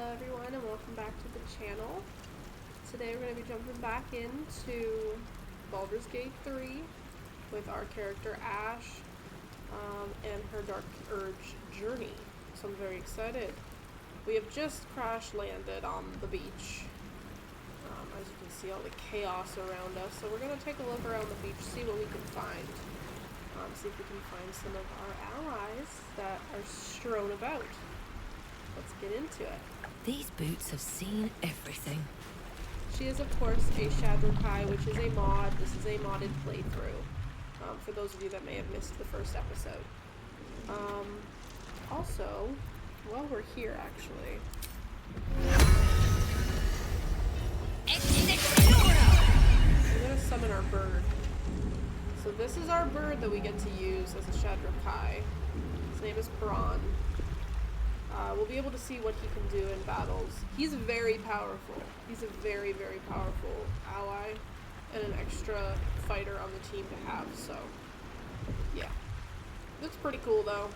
everyone, and welcome back to the channel. Today we're going to be jumping back into Baldur's Gate 3 with our character Ash and her Dark Urge journey. So I'm very excited. We have just crash landed on the beach. As you can see, all the chaos around us. So we're going to take a look around the beach, see what we can find. See if we can find some of our allies that are strewn about. Let's get into it. These boots have seen everything. She is, of course, a Shadar-Kai, which is a mod. This is a modded playthrough, for those of you that may have missed the first episode. Also, while we're here, actually... I'm going to summon our bird. So this is our bird that we get to use as a Shadar-Kai. His name is Piran. We'll be able to see what he can do in battles. He's very powerful. He's a very, very powerful ally and an extra fighter on the team to have, so yeah. Looks pretty cool though.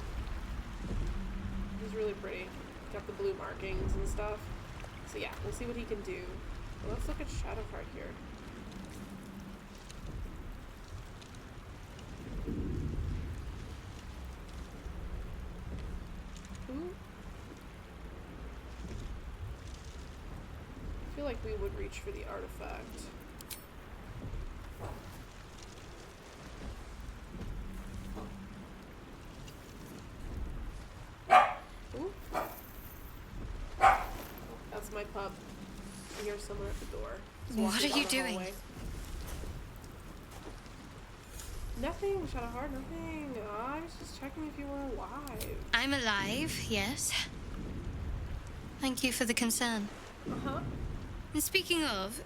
He's really pretty. Got the blue markings and stuff. So yeah, we'll see what he can do. Well, let's look at Shadowheart here. I feel like we would reach for the artifact. Ooh. That's my pup. I hear someone at the door. What are you doing? Hallway. Nothing, Shadowheart, nothing. I was just checking if you were alive. I'm alive, yes. Thank you for the concern. Uh-huh. And speaking of,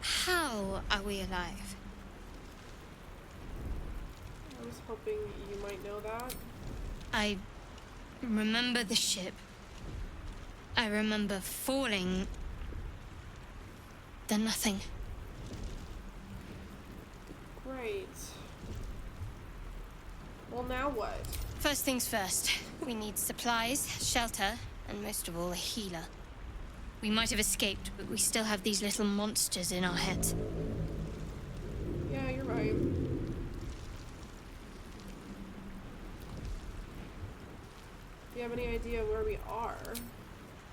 how are we alive? I was hoping you might know that. I remember the ship. I remember falling. Then nothing. Great. Well, now what? First things first. We need supplies, shelter, and most of all, a healer. We might have escaped, but we still have these little monsters in our heads. Yeah, you're right. Do you have any idea where we are?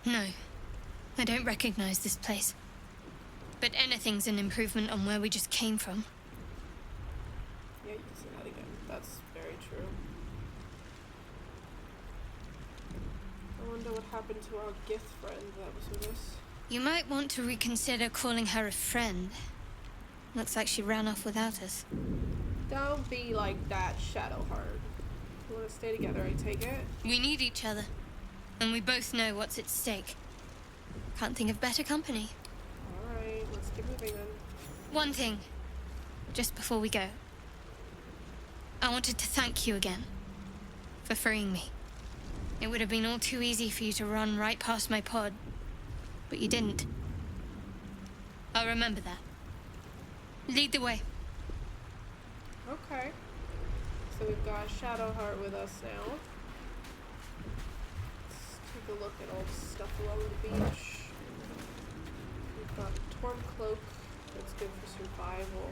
No. I don't recognize this place. But anything's an improvement on where we just came from. Yeah, you can say that again. That's very true. I wonder what happened to our Gith friend that was with us. You might want to reconsider calling her a friend. Looks like she ran off without us. Don't be like that, Shadowheart. You want to stay together, I take it? We need each other. And we both know what's at stake. Can't think of better company. Alright, let's keep moving then. One thing, just before we go. I wanted to thank you again for freeing me. It would have been all too easy for you to run right past my pod, but you didn't. I'll remember that. Lead the way. Okay. So we've got Shadowheart with us now. Let's take a look at all the stuff along the beach. We've got Torn Cloak, that's good for survival.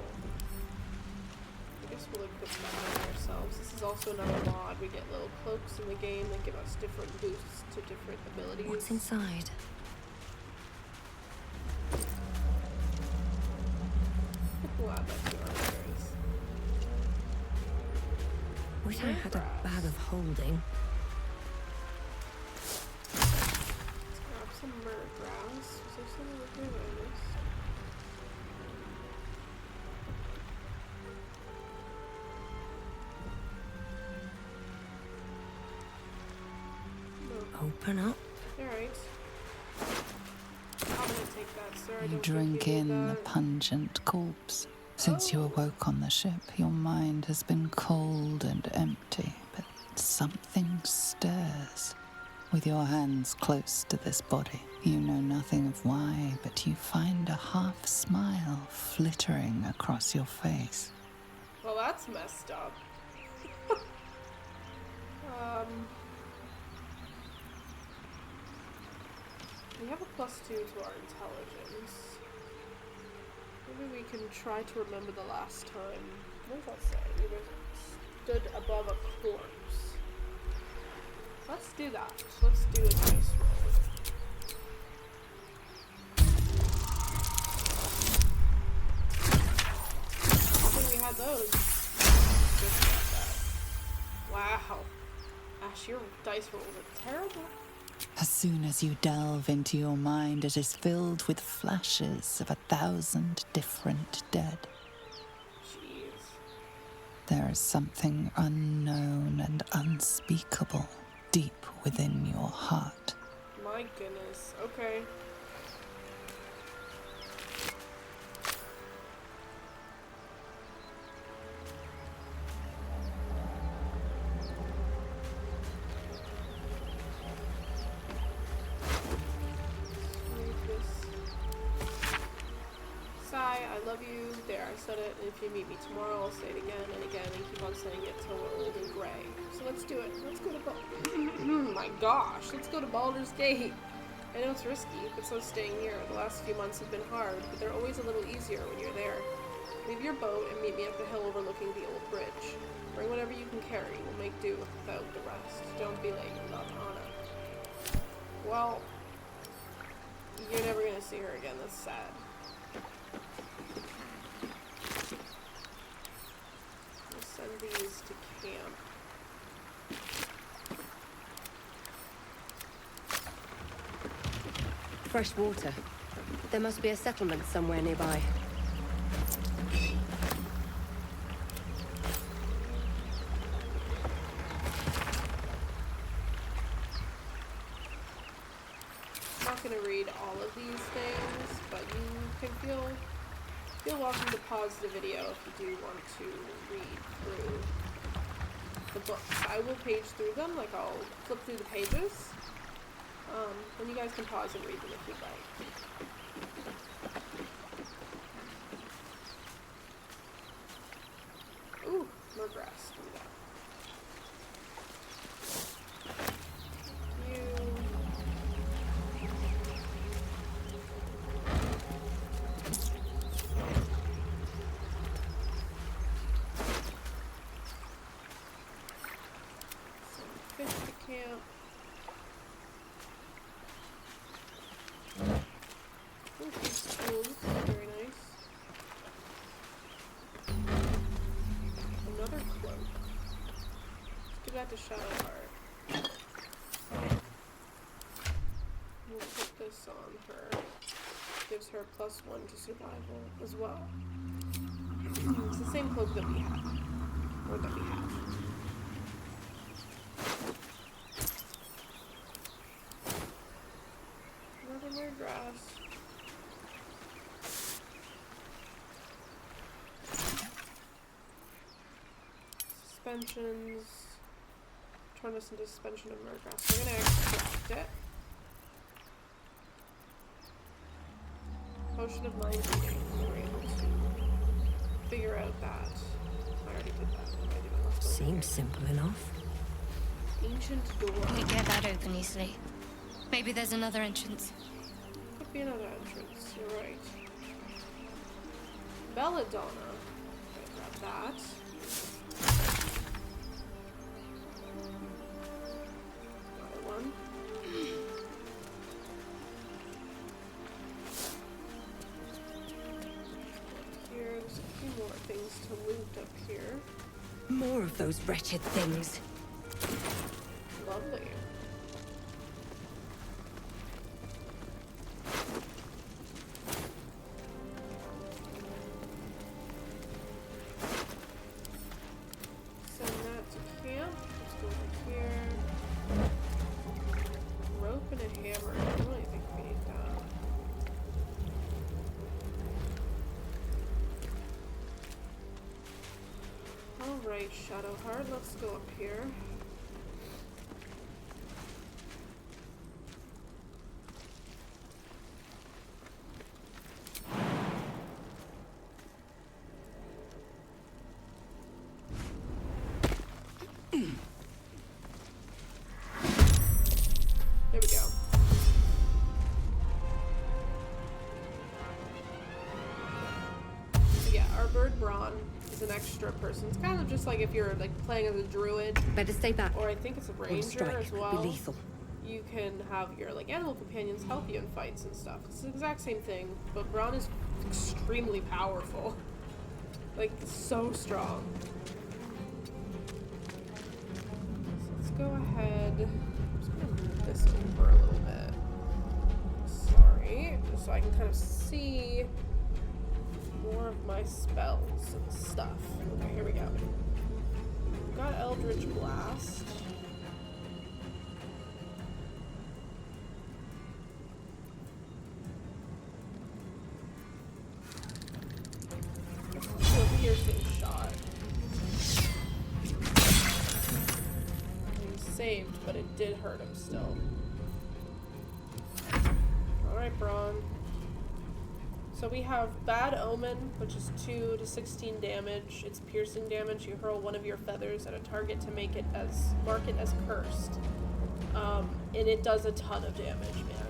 I guess we'll equip that on ourselves. This is also another mod. We get little cloaks in the game that give us different boosts to different abilities. What's inside? Wow, that's your archers. Wish I had a bag of holding. Let's grab some myrrh grass. Was there something with me that I missed? Open up. Alright. I'm gonna take that, sir. I You don't drink think you need in the that. pungent corpse. Since you awoke on the ship, your mind has been cold and empty, but something stirs. With your hands close to this body, you know nothing of why, but you find a half smile flittering across your face. Well, that's messed up. We have a +2 to our intelligence. Maybe we can try to remember the last time. What does that say? We were stood above a corpse. Let's do that. Let's do a dice roll. I think we had those. Just like that. Wow. Ash, your dice rolls are terrible. As soon as you delve into your mind, it is filled with flashes of 1,000 different dead. Jeez. There is something unknown and unspeakable deep within your heart. My goodness. Okay. I love you. There, I said it. And if you meet me tomorrow, I'll say it again and again and keep on saying it till we're old and gray. So let's do it. Let's go to my gosh. Let's go to Baldur's Gate. I know it's risky, but so staying here. The last few months have been hard, but they're always a little easier when you're there. Leave your boat and meet me at the hill overlooking the old bridge. Bring whatever you can carry. We'll make do without the rest. Don't be late, love, Anna. Well, you're never gonna see her again. That's sad. Send these to camp. Fresh water. There must be a settlement somewhere nearby. I'm not going to read all of these things, but you can feel welcome to pause the video if you do want to read through the books. I will page through them, like I'll flip through the pages, and you guys can pause and read them if you'd like. Ooh, more grass. Do that. Camp. Ooh, these tools, very nice. Another cloak. Let's give that to Shadar-Kai. We'll put this on her. Gives her +1 to survival as well. It's the same cloak that we have. Or that we have. More grass. Suspensions. Turn this into suspension of more grass. We're gonna extract it. Potion of mind reading. We were able to figure out that. I already did that. Seems simple enough. Ancient door. We get that open easily. Maybe there's another entrance. Could be another entrance, you're right. Belladonna. Okay, grab that. Another one. Here, there's a few more things to loot up here. More of those wretched things. Lovely. Alright, Shadowheart, let's go up here. There we go. as an extra person. It's kind of just like if you're like playing as a druid, Better stay back. or I think it's a One ranger strike as could well. be lethal. You can have your like animal companions help you in fights and stuff. It's the exact same thing, but Braun is extremely powerful. Like, so strong. So let's go ahead. I'm just gonna move this over a little bit. Sorry. Just so I can kind of see more of my spells and stuff. Okay, here we go. We've got Eldritch Blast. Piercing shot. He saved, but it did hurt him still. Alright, Braun. So we have Bad Omen, which is 2 to 16 damage. It's piercing damage. You hurl one of your feathers at a target to mark it as cursed. And it does a ton of damage, man.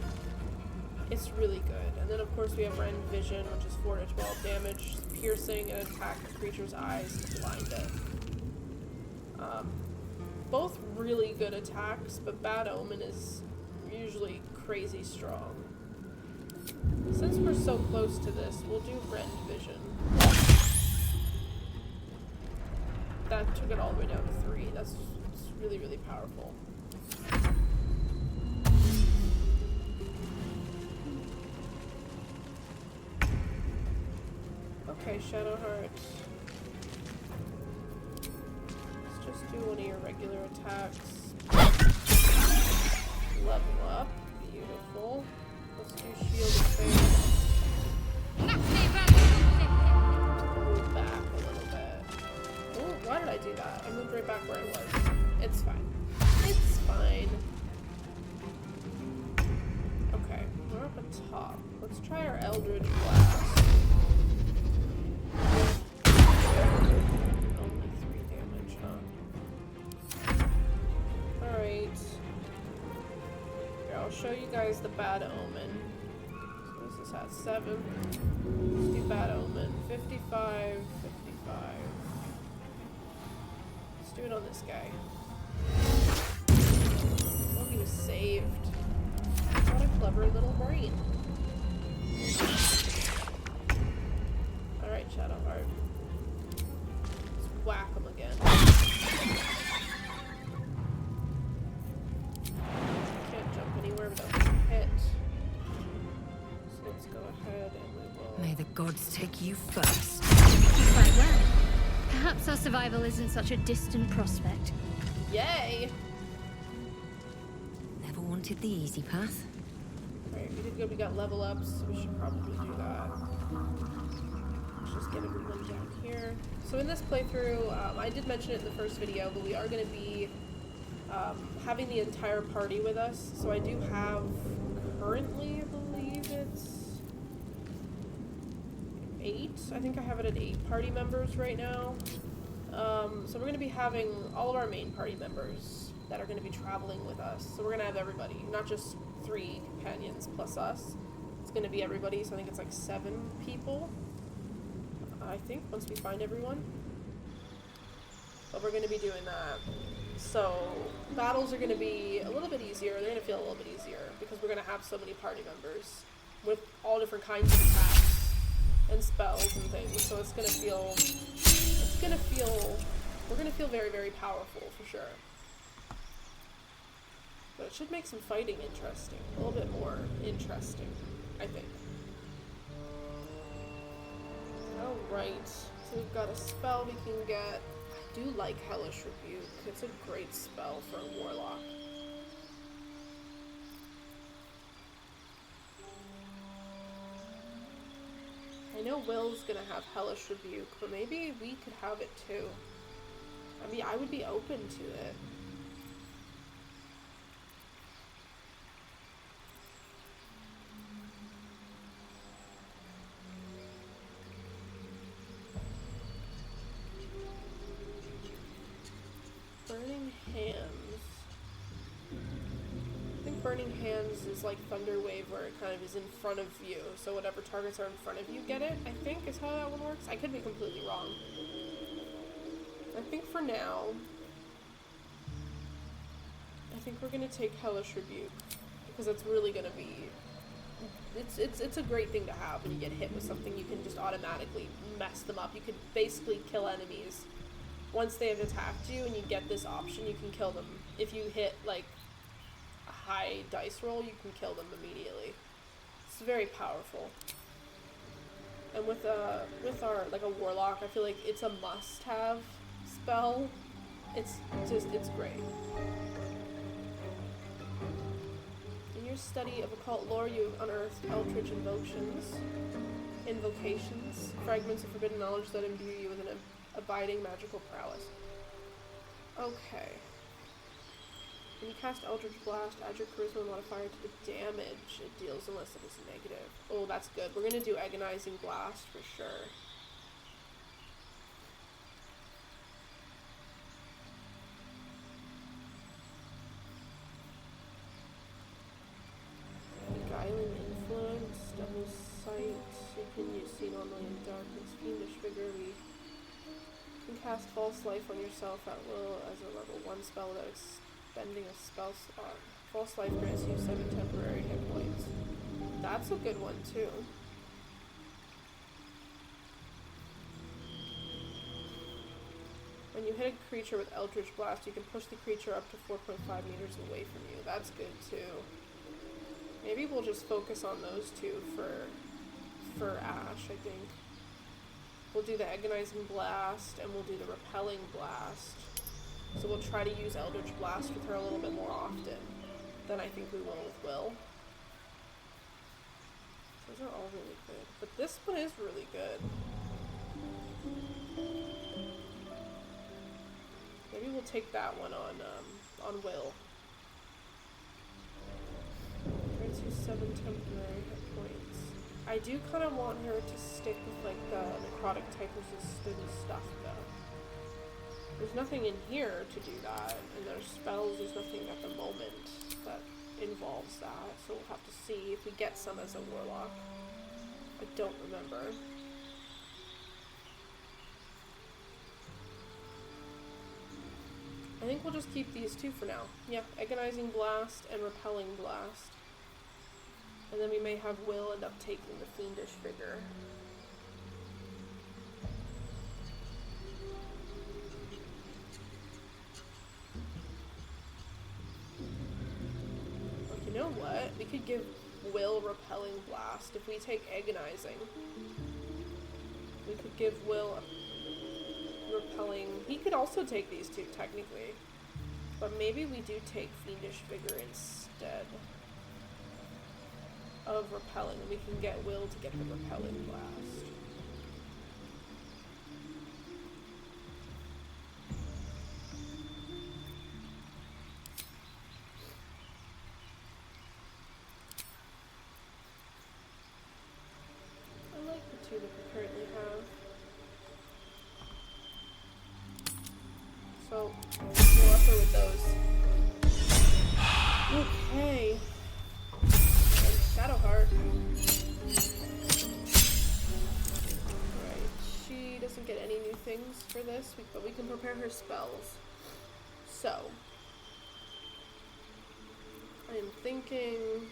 It's really good. And then of course we have Rend Vision, which is 4 to 12 damage, piercing and attack the creature's eyes to blind it. Both really good attacks, but Bad Omen is usually crazy strong. Since we're so close to this, we'll do Rend Vision. That took it all the way down to 3. That's really, really powerful. Okay, Shadowheart. Let's just do one of your regular attacks. Level up. Beautiful. Let's do Shield of Faith. Move back a little bit. Oh, why did I do that? I moved right back where I was. It's fine. It's fine. Okay, we're up at top. Let's try our Eldritch Blast. Only 3 damage, huh? Alright. Here, I'll show you guys the Bad Omen. So what does this have? 7. Let's do Bad Omen. 55, 55. Let's do it on this guy. Oh, he was saved. What a clever little brain. Alright, Shadowheart. Let's whack him again. Can't jump anywhere without being hit. So let's go ahead and we will... May the gods take you first. Quite well. Perhaps our survival isn't such a distant prospect. Yay! Never wanted the easy path. Alright, we did good. We got level ups, so we should probably do that. Let's just get everyone down here. So in this playthrough, I did mention it in the first video, but we are going to be having the entire party with us. So I do have currently, I believe it's 8. I think I have it at 8 party members right now. So we're going to be having all of our main party members that are going to be traveling with us. So we're going to have everybody, not just 3 companions plus us. It's going to be everybody, so I think it's like 7 people. I think, once we find everyone. But we're going to be doing that. So battles are going to be a little bit easier. They're going to feel a little bit easier because we're going to have so many party members with all different kinds of attacks and spells and things. So it's going to feel, we're going to feel very, very powerful for sure. But it should make some fighting interesting. A little bit more interesting, I think. Alright, so we've got a spell we can get. I do like Hellish Rebuke. It's a great spell for a warlock. I know Will's gonna have Hellish Rebuke, but maybe we could have it too. I mean, I would be open to it. Burning Hands. I think Burning Hands is like Thunder Wave, where it kind of is in front of you. So whatever targets are in front of you get it, I think is how that one works. I could be completely wrong. I think for now, I think we're gonna take Hellish Rebuke, because it's really gonna be, it's a great thing to have when you get hit with something. You can just automatically mess them up. You could basically kill enemies once they have attacked you, and you get this option, you can kill them. If you hit like a high dice roll, you can kill them immediately. It's very powerful. And with our like a warlock, I feel like it's a must-have spell. It's great. In your study of occult lore, you have unearthed eldritch invocations, fragments of forbidden knowledge that imbue you with an abiding magical prowess. Okay. When you cast Eldritch Blast, add your charisma modifier to the damage it deals unless it is negative. Oh, that's good. We're gonna do Agonizing Blast for sure. Beguiling Influence, Double Sight, you can use see normally in darkness, Fiendish Vigor. We can cast False Life on yourself at will as a level 1 spell without spending a spell slot. False Life grants you 7 temporary hit points. That's a good one too. When you hit a creature with Eldritch Blast, you can push the creature up to 4.5 meters away from you. That's good too. Maybe we'll just focus on those two for Ash, I think. We'll do the Agonizing Blast, and we'll do the Repelling Blast. So we'll try to use Eldritch Blast with her a little bit more often than I think we will with Will. Those are all really good. But this one is really good. Maybe we'll take that one on Will. Grants you 7 temporary hit points. I do kind of want her to stick with like the necrotic type resistant stuff though. There's nothing in here to do that, and there's spells, there's nothing at the moment that involves that, so we'll have to see if we get some as a warlock. I don't remember. I think we'll just keep these two for now. Yeah, Agonizing Blast and Repelling Blast. And then we may have Will end up taking the Fiendish Vigor. Well, you know what? We could give Will Repelling Blast. If we take Agonizing, we could give Will Repelling. He could also take these two, technically. But maybe we do take Fiendish Vigor instead of Repelling. We can get Will to get the Repelling Blast. I like the two that we currently have. So, we'll up her with those. Okay. Shadowheart. Right. She doesn't get any new things for this, but we can prepare her spells. So, I am thinking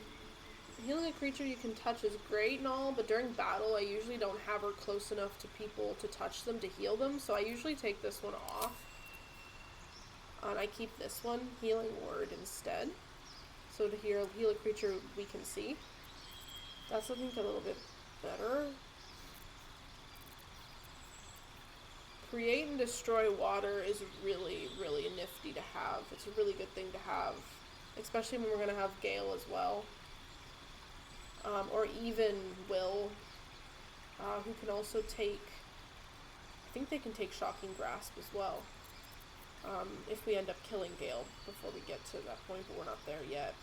healing a creature you can touch is great and all, but during battle I usually don't have her close enough to people to touch them to heal them, so I usually take this one off. And I keep this one, Healing Word, instead. So to heal a creature we can see. That's, I think, a little bit better. Create and Destroy Water is really, really nifty to have. It's a really good thing to have, especially when we're going to have Gale as well. Or even Will, who can also take, I think they can take Shocking Grasp as well. If we end up killing Gale before we get to that point, but we're not there yet.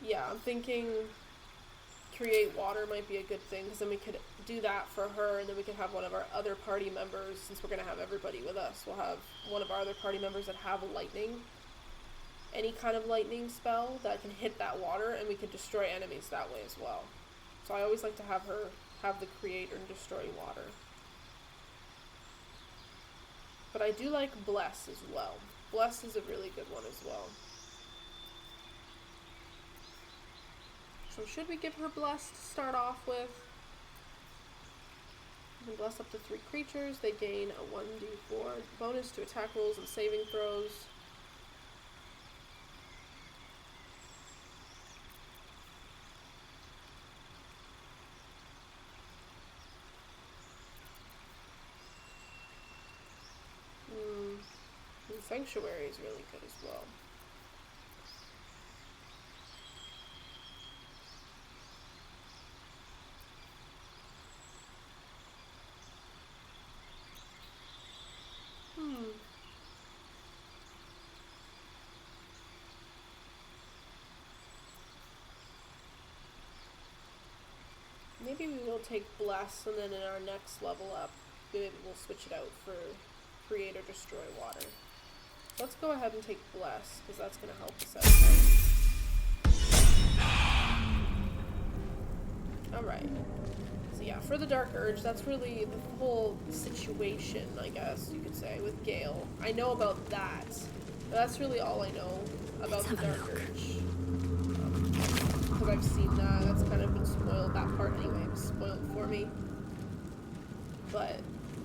Yeah, I'm thinking Create Water might be a good thing, because then we could do that for her, and then we could have one of our other party members, since we're going to have everybody with us, we'll have one of our other party members that have lightning. Any kind of lightning spell that can hit that water, and we can destroy enemies that way as well. So I always like to have her have the Create and Destroy Water. But I do like Bless as well. Bless is a really good one as well. So should we give her Bless to start off with? You can bless up to 3 creatures. They gain a 1d4 bonus to attack rolls and saving throws. And Sanctuary is really good as well. Maybe we will take Bless, and then in our next level up, maybe we'll switch it out for Create or Destroy Water. Let's go ahead and take Bless, because that's going to help us out. Alright. So yeah, for the Dark Urge, that's really the whole situation, I guess you could say, with Gale. I know about that, but that's really all I know about the Dark Urge. Because I've seen that, that's kind of been spoiled, that part anyway was spoiled for me. But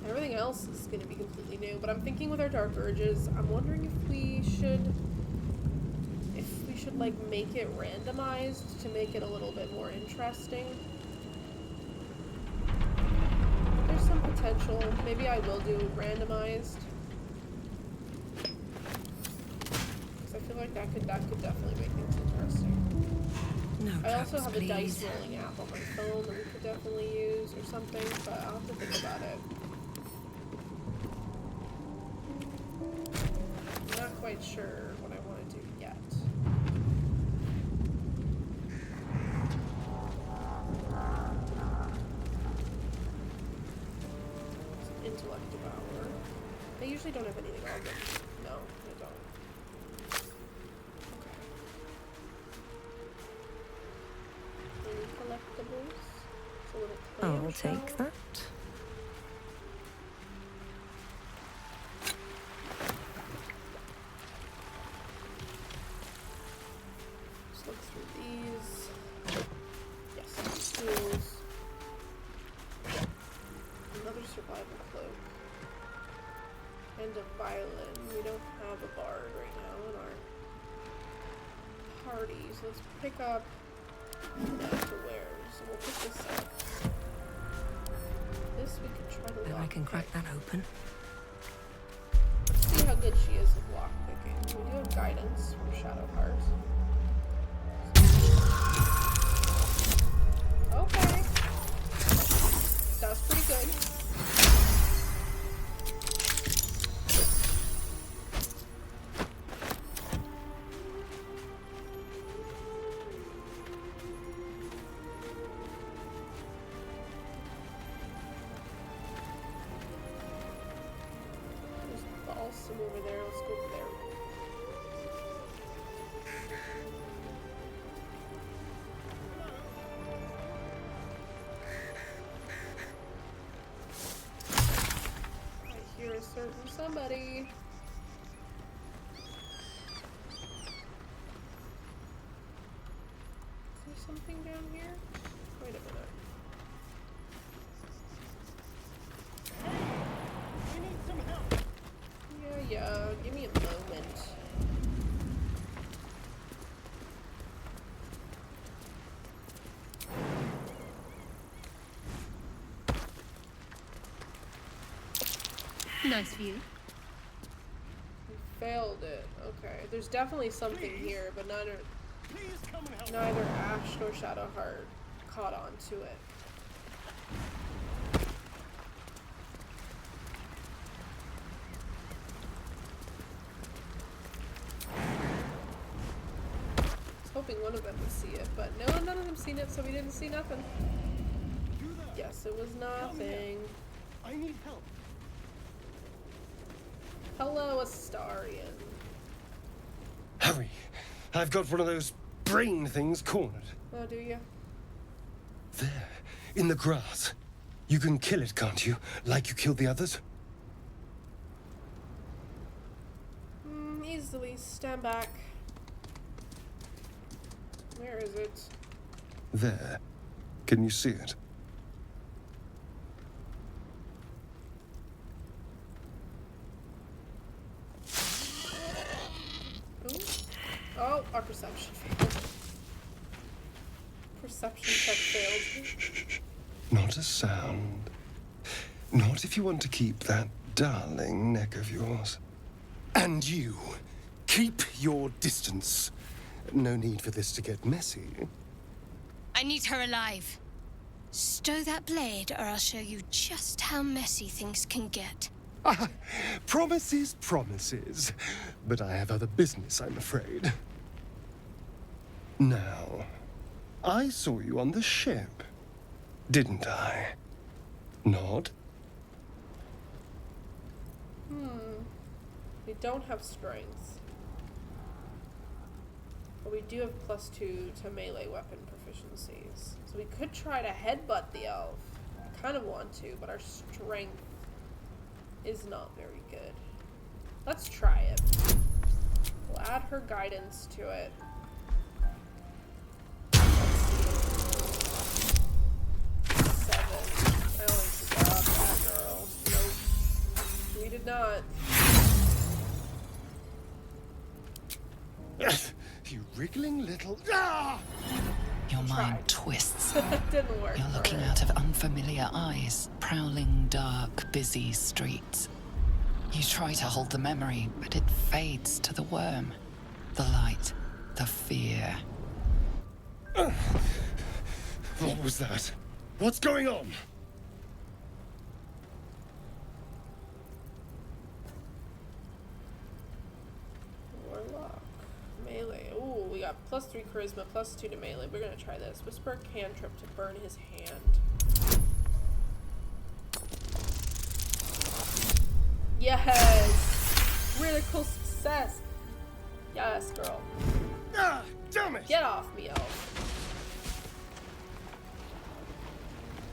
everything else is going to be completely new. But I'm thinking with our Dark Urges, I'm wondering if we should like make it randomized to make it a little bit more interesting. There's some potential. Maybe I will do randomized. Because I feel like that could definitely make things interesting. No I also traps, have a dice please. rolling app on my phone that we could definitely use or something, but I'll have to think about it. I'm not quite sure what I want to do yet. Intellect Devour. They usually don't have anything on them. No, they don't. Any collectibles? It's a little clam I'll shell. take that. Let's look through these. Yes, tools. Another survival cloak. And a violin. We don't have a bard right now in our party, so let's pick up that to wear. So we'll pick this up. This we could try to I lock can crack that open. Let's see how good she is with lock picking. We do have guidance from Shadar-Kai. Okay. That was pretty good. There's balsam over there. Let's go over there. I hear a certain somebody. Is there something down here? Wait a minute. We need some help. Yeah, give me a moment. Nice view. We failed it. Okay, there's definitely something here, but neither Please come and help. Ash nor Shadowheart caught on to it. I was hoping one of them would see it, but no, none of them seen it, so we didn't see nothing. You there. Yes, it was nothing. I need help. Hello, Astarion. Hurry! I've got one of those brain things cornered. Oh, do you? There, in the grass. You can kill it, can't you? Like you killed the others? Please stand back. Where is it? There. Can you see it? Ooh. Oh, our perception failed. Perception check failed. Not a sound. Not if you want to keep that darling neck of yours. And you, keep your distance. No need for this to get messy. I need her alive. Stow that blade, or I'll show you just how messy things can get. Promises, promises. But I have other business, I'm afraid. Now, I saw you on the ship, didn't I? Nod? We don't have strength. But we do have +2 to melee weapon proficiencies. So we could try to headbutt the elf. I kind of want to, but our strength is not very good. Let's try it. We'll add her guidance to it. Let's see. 7. I don't think we got that girl. Nope. We did not. You wriggling little... Ah! Your Tried. mind twists. That didn't work. You're for looking her. out of unfamiliar eyes, prowling dark, busy streets. You try to hold the memory, but it fades to the worm. The light, the fear. What was that? What's going on? Warlock. Melee. Ooh, we got +3 charisma, +2 to melee. We're gonna try this. Whisper a cantrip to burn his hand. Yes! Critical success! Yes, girl. Ah, damn it! Get off me, elf.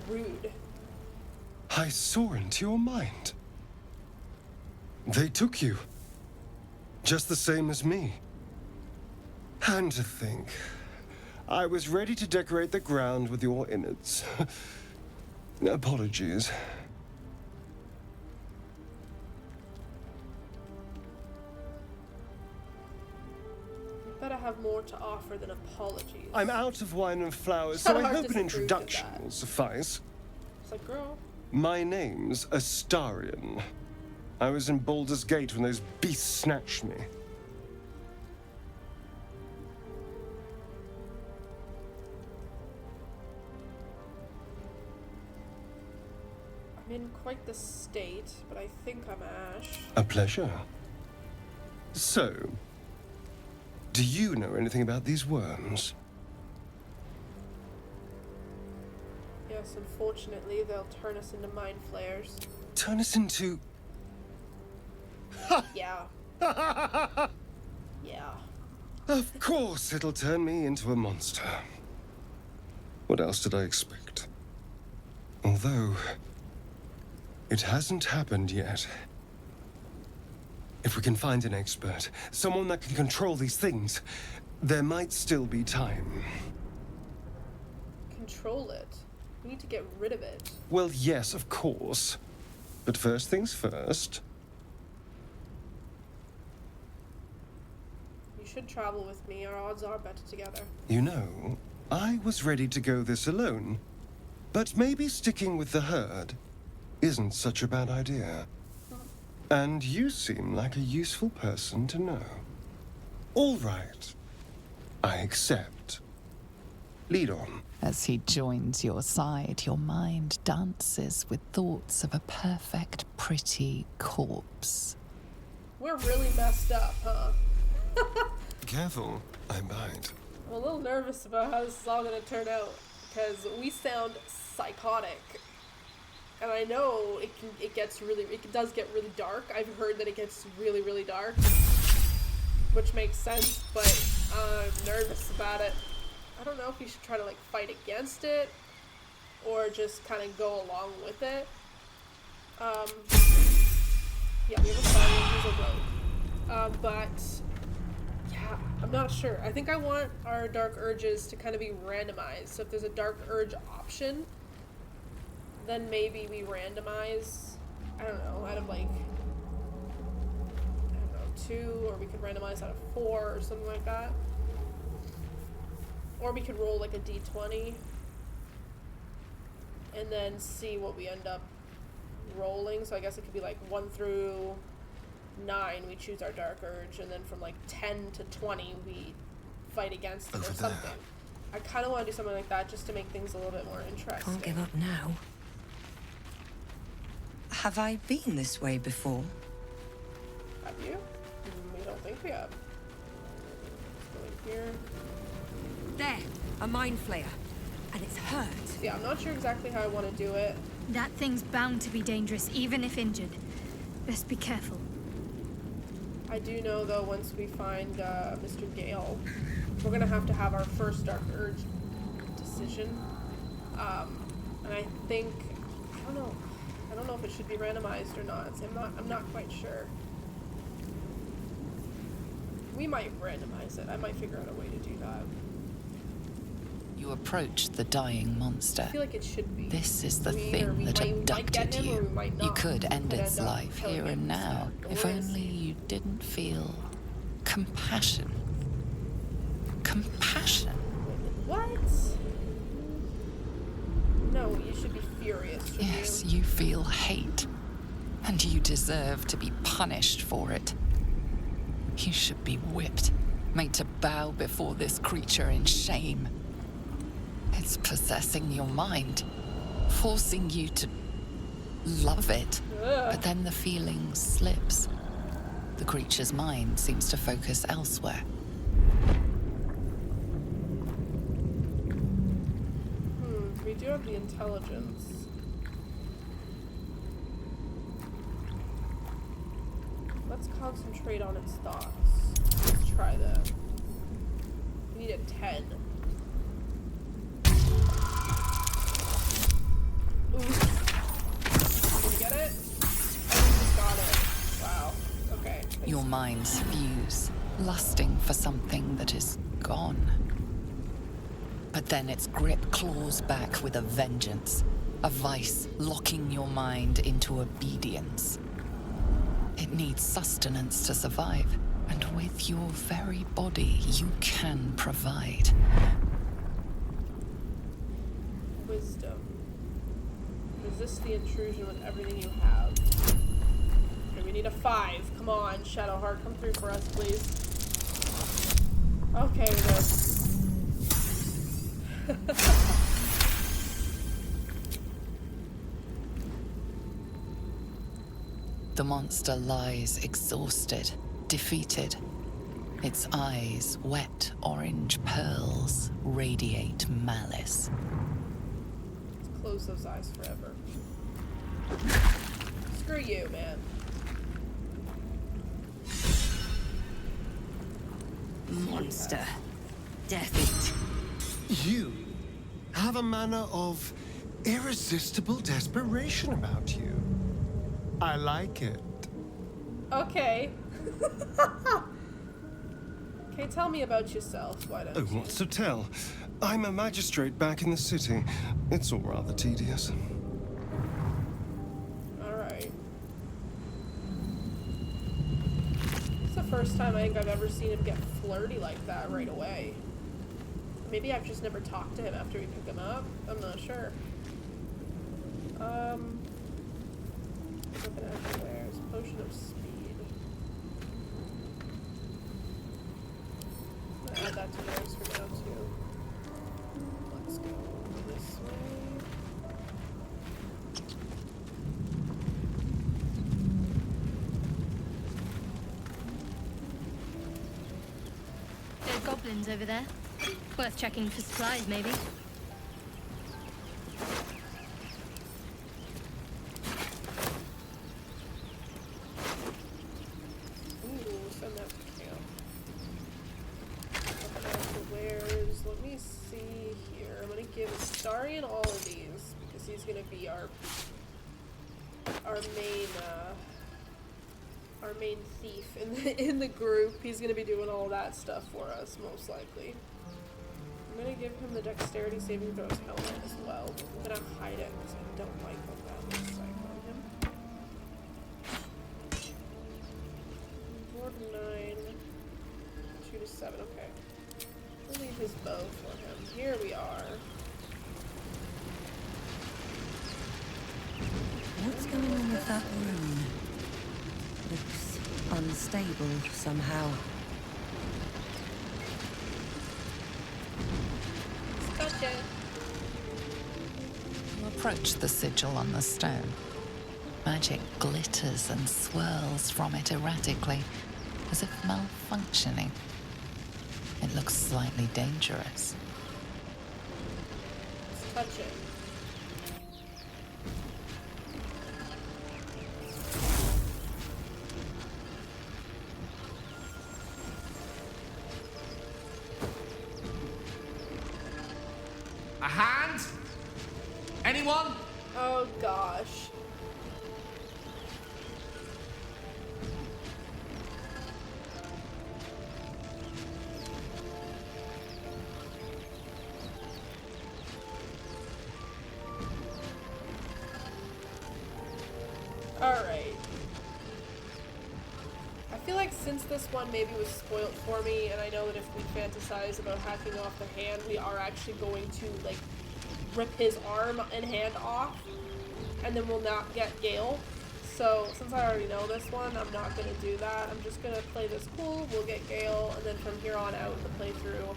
Rude. I saw into your mind. They took you. Just the same as me. And to think, I was ready to decorate the ground with your innards. Apologies. You better have more to offer than apologies. I'm out of wine and flowers, so I Shadar hope an disapproved of introduction that. will suffice. It's like, girl. My name's Astarion. I was in Baldur's Gate when those beasts snatched me. I'm in quite the state, but I think I'm Ash. A pleasure. So, do you know anything about these worms? Yes, unfortunately, they'll turn us into mind flayers. Turn us into... Yeah. Yeah. Of course it'll turn me into a monster. What else did I expect? Although, it hasn't happened yet. If we can find an expert, someone that can control these things, there might still be time. Control it. We need to get rid of it. Well, yes, of course. But first things first. You should travel with me. Our odds are better together. You know, I was ready to go this alone. But maybe sticking with the herd isn't such a bad idea. And you seem like a useful person to know. All right. I accept. Lead on. As he joins your side, your mind dances with thoughts of a perfect, pretty corpse. We're really messed up, huh? Careful, I bite. I'm a little nervous about how this is all gonna turn out because we sound psychotic, and I know it does get really dark. I've heard that it gets really, really dark, which makes sense, but I'm nervous about it. I don't know if you should try to like fight against it or just kind of go along with it. Yeah, we have a Baldur who's a rogue, but I'm not sure. I think I want our dark urges to kind of be randomized. So if there's a dark urge option, then maybe we randomize, I don't know, out of like, I don't know, 2, or we could randomize out of 4 or something like that. Or we could roll like a d20 and then see what we end up rolling. So I guess it could be like 1 through 9 we choose our dark urge, and then from like 10 to 20 we fight against it or something. I kind of want to do something like that just to make things a little bit more interesting. Can't give up now. Have I been this way before? Have you? We don't think we have. Let's go in here. There, a mind flayer. And it's hurt. Yeah, I'm not sure exactly how I want to do it. That thing's bound to be dangerous, even if injured. Best be careful. I do know, though, once we find Mr. Gale, we're going to have our first dark urge decision. And I think, I don't know if it should be randomized or not. So I'm not quite sure. We might randomize it. I might figure out a way to do that. You approach the dying monster. I feel like it should be. This is the thing that abducted you. You could end its up life killing here it and now, instead. if We're gonna only see. you didn't feel compassion. Compassion? What? No, you should be furious. Yes, you feel hate, and you deserve to be punished for it. You should be whipped, made to bow before this creature in shame. It's possessing your mind, forcing you to love it. But then the feeling slips. The creature's mind seems to focus elsewhere. We do have the intelligence. Let's concentrate on its thoughts. Let's try that. We need a 10. Ooh. Did we get it? I just got it. Wow. Okay. Thanks. Your minds fuse, lusting for something that is gone. But then its grip claws back with a vengeance, a vice locking your mind into obedience. It needs sustenance to survive, and with your very body, you can provide. Wisdom. Resist the intrusion with everything you have. Okay, we need a 5. Come on, Shadowheart, come through for us, please. Okay, we're good. The monster lies exhausted, defeated. Its eyes, wet orange pearls, radiate malice. Let's close those eyes forever. Screw you, man. Monster. Death it. You have a manner of irresistible desperation about you. I like it. Okay. Okay, tell me about yourself, why don't Oh, you? what's to tell? I'm a magistrate back in the city. It's all rather tedious. Alright. It's the first time I think I've ever seen him get flirty like that right away. Maybe I've just never talked to him after we picked him up. I'm not sure. Looking everywhere. There's a potion of speed. I'm gonna add that to yours for now too. Let's go this way. There are goblins over there. Worth checking for supplies, maybe. Ooh, send that to camp. Up and to wares. Let me see here. I'm gonna give Starian all of these because he's gonna be our our main thief in the group. He's gonna be doing all that stuff for us, most likely. I'm gonna give him the dexterity saving throws helmet as well. I'm gonna hide it because I don't like what that looks like on him. Dwarven 9, 2 to 7. Okay. We'll leave his bow for him. Here we are. What's going on with that room? Looks unstable somehow. Touch it. You approach the sigil on the stone. Magic glitters and swirls from it erratically, as if malfunctioning. It looks slightly dangerous. Let's touch it. A hand? Anyone? Oh gosh. Alright. I feel like since this one maybe was spoilt for me, and I know that if we fantasize about hacking off the hand, we are actually going to, like, rip his arm and hand off, and then we'll not get Gale. So, since I already know this one, I'm not going to do that. I'm just going to play this cool, we'll get Gale, and then from here on out in the playthrough,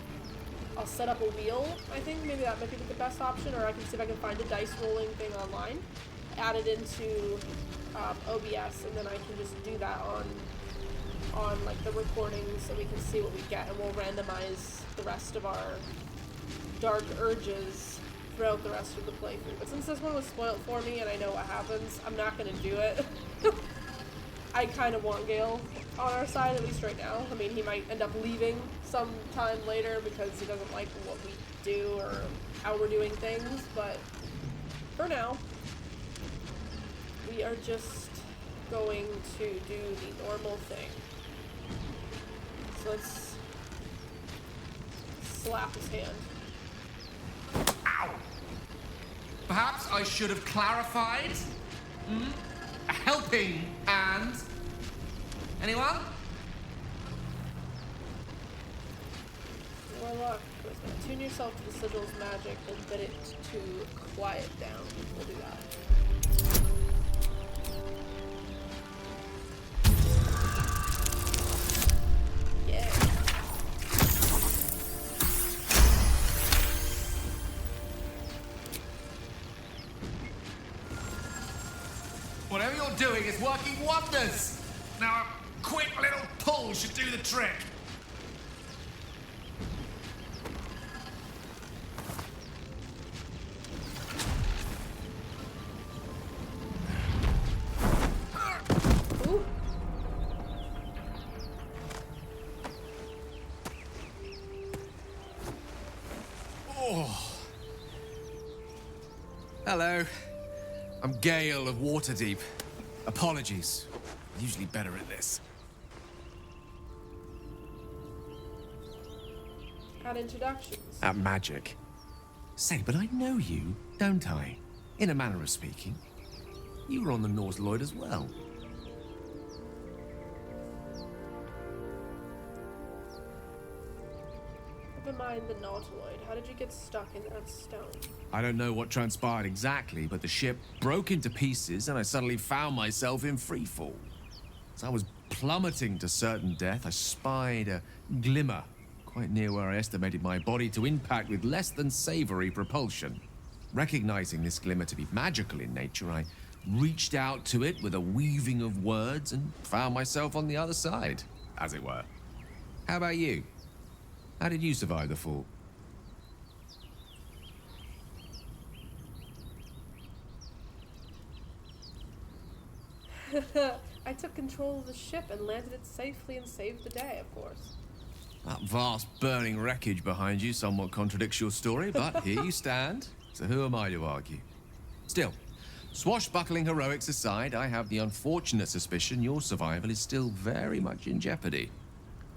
I'll set up a wheel, I think. Maybe that might be the best option, or I can see if I can find a dice rolling thing online, add it into OBS, and then I can just do that on like the recordings so we can see what we get, and we'll randomize the rest of our dark urges throughout the rest of the playthrough. But since this one was spoiled for me and I know what happens, I'm not gonna do it. I kind of want Gale on our side, at least right now. I mean, he might end up leaving sometime later because he doesn't like what we do or how we're doing things, but for now, we are just going to do the normal thing. So let's slap his hand. Ow! Perhaps I should have clarified? A helping hand? Anyone? More luck. Tune yourself to the sigil's magic and bid it to quiet down. We'll do that. Yeah. Whatever you're doing is working wonders! Now a quick little pull should do the trick. Ooh. Oh. Hello. I'm Gale of Waterdeep. Apologies. I'm usually better at this. At introductions. At magic. Say, but I know you, don't I? In a manner of speaking. You were on the Norse Lloyd as well. Never mind the Nautiloid. How did you get stuck in that stone? I don't know what transpired exactly, but the ship broke into pieces and I suddenly found myself in freefall. As I was plummeting to certain death, I spied a glimmer quite near where I estimated my body to impact with less than savory propulsion. Recognizing this glimmer to be magical in nature, I reached out to it with a weaving of words and found myself on the other side, as it were. How about you? How did you survive the fall? I took control of the ship and landed it safely and saved the day, of course. That vast burning wreckage behind you somewhat contradicts your story, but here you stand, so who am I to argue? Still, Swashbuckling heroics aside, I have the unfortunate suspicion your survival is still very much in jeopardy.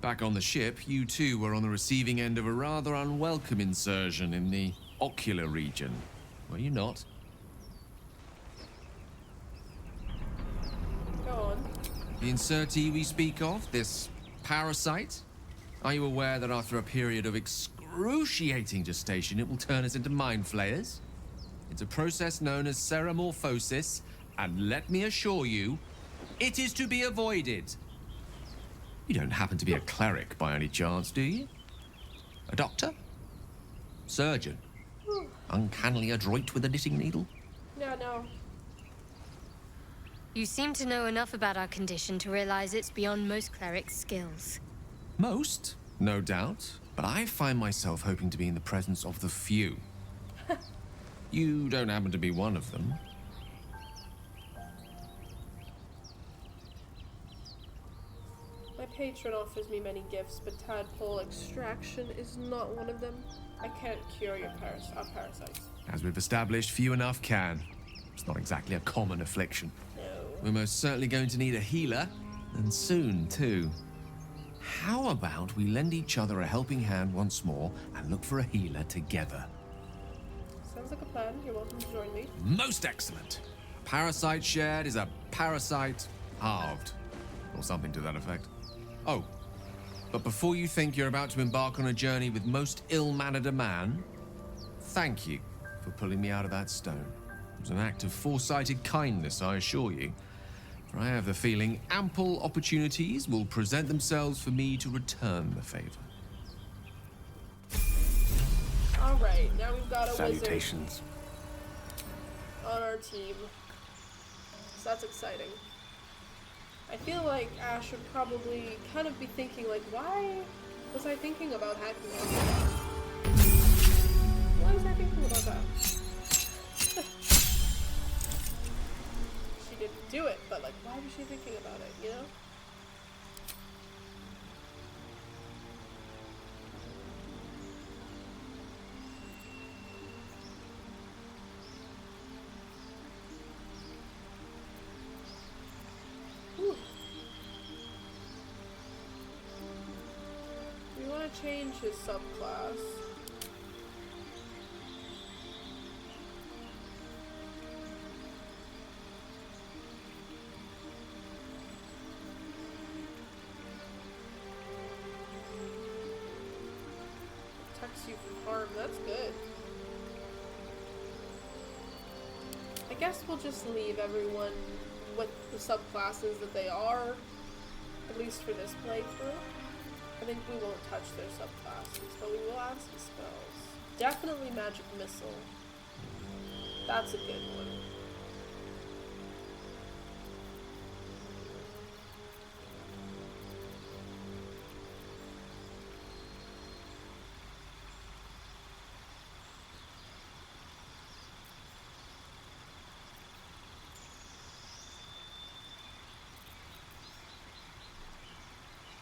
Back on the ship, you too were on the receiving end of a rather unwelcome insertion in the ocular region. Were you not? Go on. The insertee we speak of, this parasite? Are you aware that after a period of excruciating gestation, it will turn us into mind flayers? It's a process known as ceramorphosis, and let me assure you, it is to be avoided. You don't happen to be a cleric by any chance, do you? A doctor? Surgeon? Uncannily adroit with a knitting needle? Yeah, no. You seem to know enough about our condition to realize it's beyond most clerics' skills. Most, no doubt, but I find myself hoping to be in the presence of the few. You don't happen to be one of them. My patron offers me many gifts, but tadpole extraction is not one of them. I can't cure your parasites. As we've established, few enough can. It's not exactly a common affliction. No. We're most certainly going to need a healer, and soon, too. How about we lend each other a helping hand once more and look for a healer together? Sounds like a plan. You're welcome to join me. Most excellent. A parasite shared is a parasite halved, or something to that effect. Oh, but before you think you're about to embark on a journey with most ill-mannered a man, thank you for pulling me out of that stone. It was an act of foresighted kindness, I assure you. For I have the feeling ample opportunities will present themselves for me to return the favor. Alright, now we've got a Salutations. wizard on our team. So that's exciting. I feel like Ash would probably kind of be thinking, like, why was I thinking about hacking on that? Why was I thinking about that? She didn't do it, but, like, why was she thinking about it, you know? Whew. We want to change his subclass. Protects you from harm, that's good. I guess we'll just leave everyone with the subclasses that they are, at least for this playthrough. I think we won't touch their subclasses, but we will add some spells. Definitely Magic Missile. That's a good one.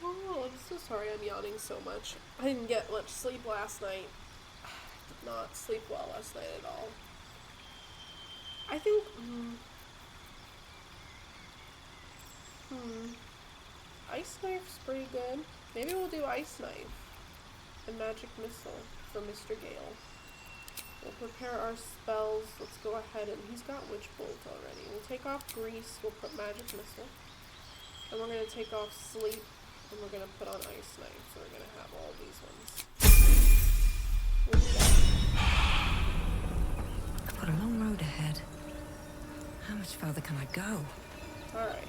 Oh, I'm so sorry I'm yawning so much. I didn't get much sleep last night. I did not sleep well last night at all. I think, Ice Knife's pretty good. Maybe we'll do Ice Knife and Magic Missile for Mr. Gale. We'll prepare our spells. Let's go ahead and he's got Witch Bolt already. We'll take off Grease. We'll put Magic Missile. And we're going to take off Sleep. And we're going to put on Ice Knife. So we're going to have all these ones. We'll do that. I've got a long road ahead. How much further can I go? Alright.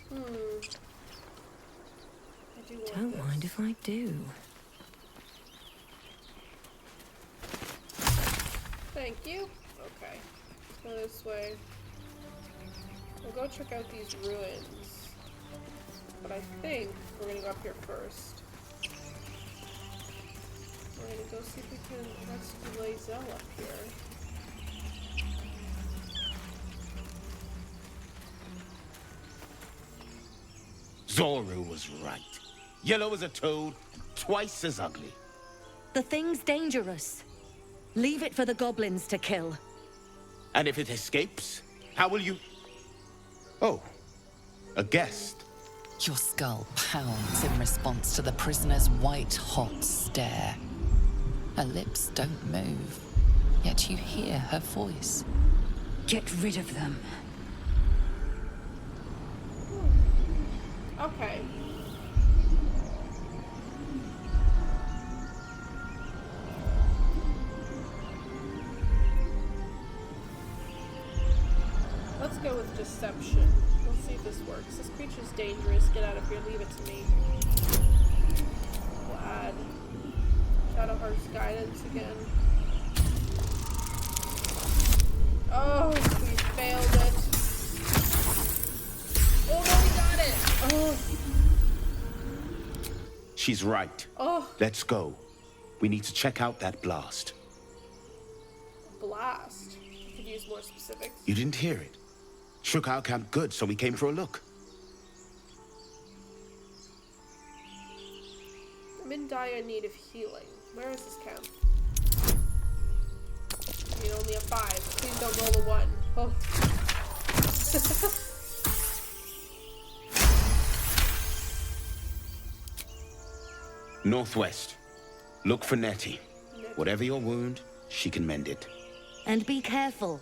I do want Don't this. mind if I do. Thank you. Okay. Let's go this way. We'll go check out these ruins. But I think we're gonna go up here first. We're gonna go see if we can rescue Lae'zel up here. Zoru was right. Yellow as a toad, twice as ugly. The thing's dangerous. Leave it for the goblins to kill. And if it escapes, how will you... Oh, a guest. Your skull pounds in response to the prisoner's white-hot stare. Her lips don't move, yet you hear her voice. Get rid of them. Okay. Let's go with deception. Let's see if this works. This creature's dangerous. Get out of here. Leave it to me. We'll add Shadowheart's guidance again. Oh, we failed it. Oh no, we got it. Oh. She's right. Oh. Let's go. We need to check out that blast. Blast. You could use more specifics. You didn't hear it. Shook our camp good, so we came for a look. I'm in dire need of healing. Where is this camp? I mean, only a 5. Please don't roll a 1. Oh. Northwest. Look for Nettie. Whatever your wound, she can mend it. And be careful.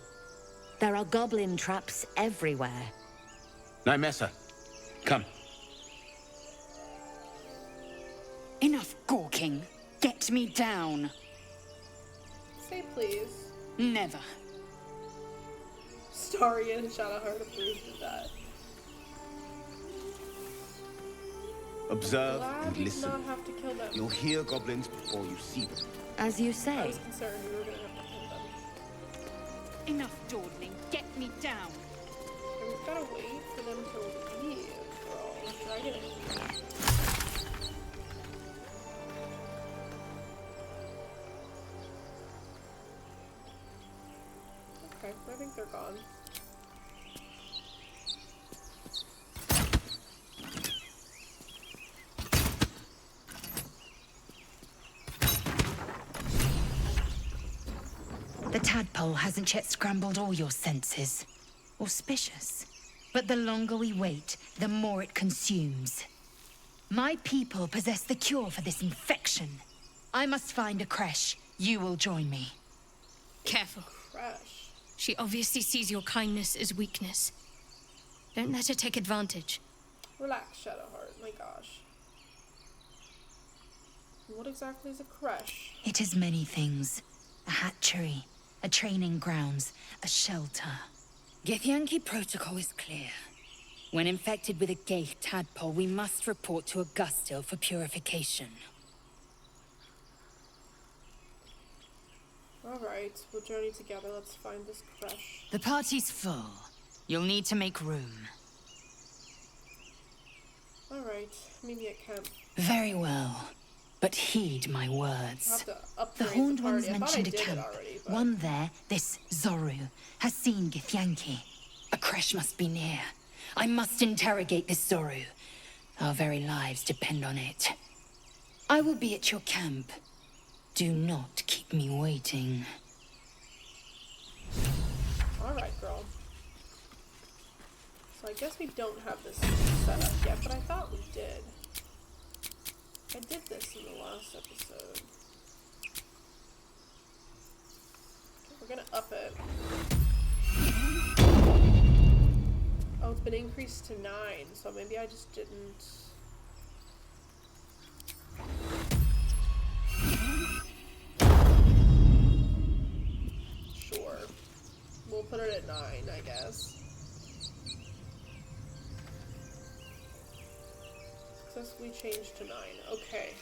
There are goblin traps everywhere. Nymessa, come. Enough gawking. Get me down. Say please. Never. Starian and Shadowheart approved of that. Observe Glad and we did listen. not have to kill them. You'll hear goblins before you see them. As you I say. was concerned we were gonna have to kill them. Enough dawdling. Get me down. And we've gotta wait for them to leave, girl. Dragon. Okay, I think they're gone. The tadpole hasn't yet scrambled all your senses. Auspicious. But the longer we wait, the more it consumes. My people possess the cure for this infection. I must find a creche. You will join me. Careful. Crash. She obviously sees your kindness as weakness. Don't let her take advantage. Relax, Shadowheart. My gosh. What exactly is a creche? It is many things. A hatchery, a training grounds, a shelter. Githyanki protocol is clear. When infected with a Gaith tadpole, we must report to Augustil for purification. Alright, we'll journey together. Let's find this creche. The party's full. You'll need to make room. Alright, meet me at camp. Very well. But heed my I'll words. have to The upgrade Horned the Ones party. I thought I mentioned a did it camp. already, but... One there, this Zoru, has seen Githyanki. A creche must be near. I must interrogate this Zoru. Our very lives depend on it. I will be at your camp. Do not keep me waiting. Alright, girl. So I guess we don't have this set up yet, but I thought we did. I did this in the last episode. Okay, we're gonna up it. Oh, it's been increased to 9, so maybe I just didn't... Sure. We'll put it at 9, I guess. Successfully changed to 9. Okay.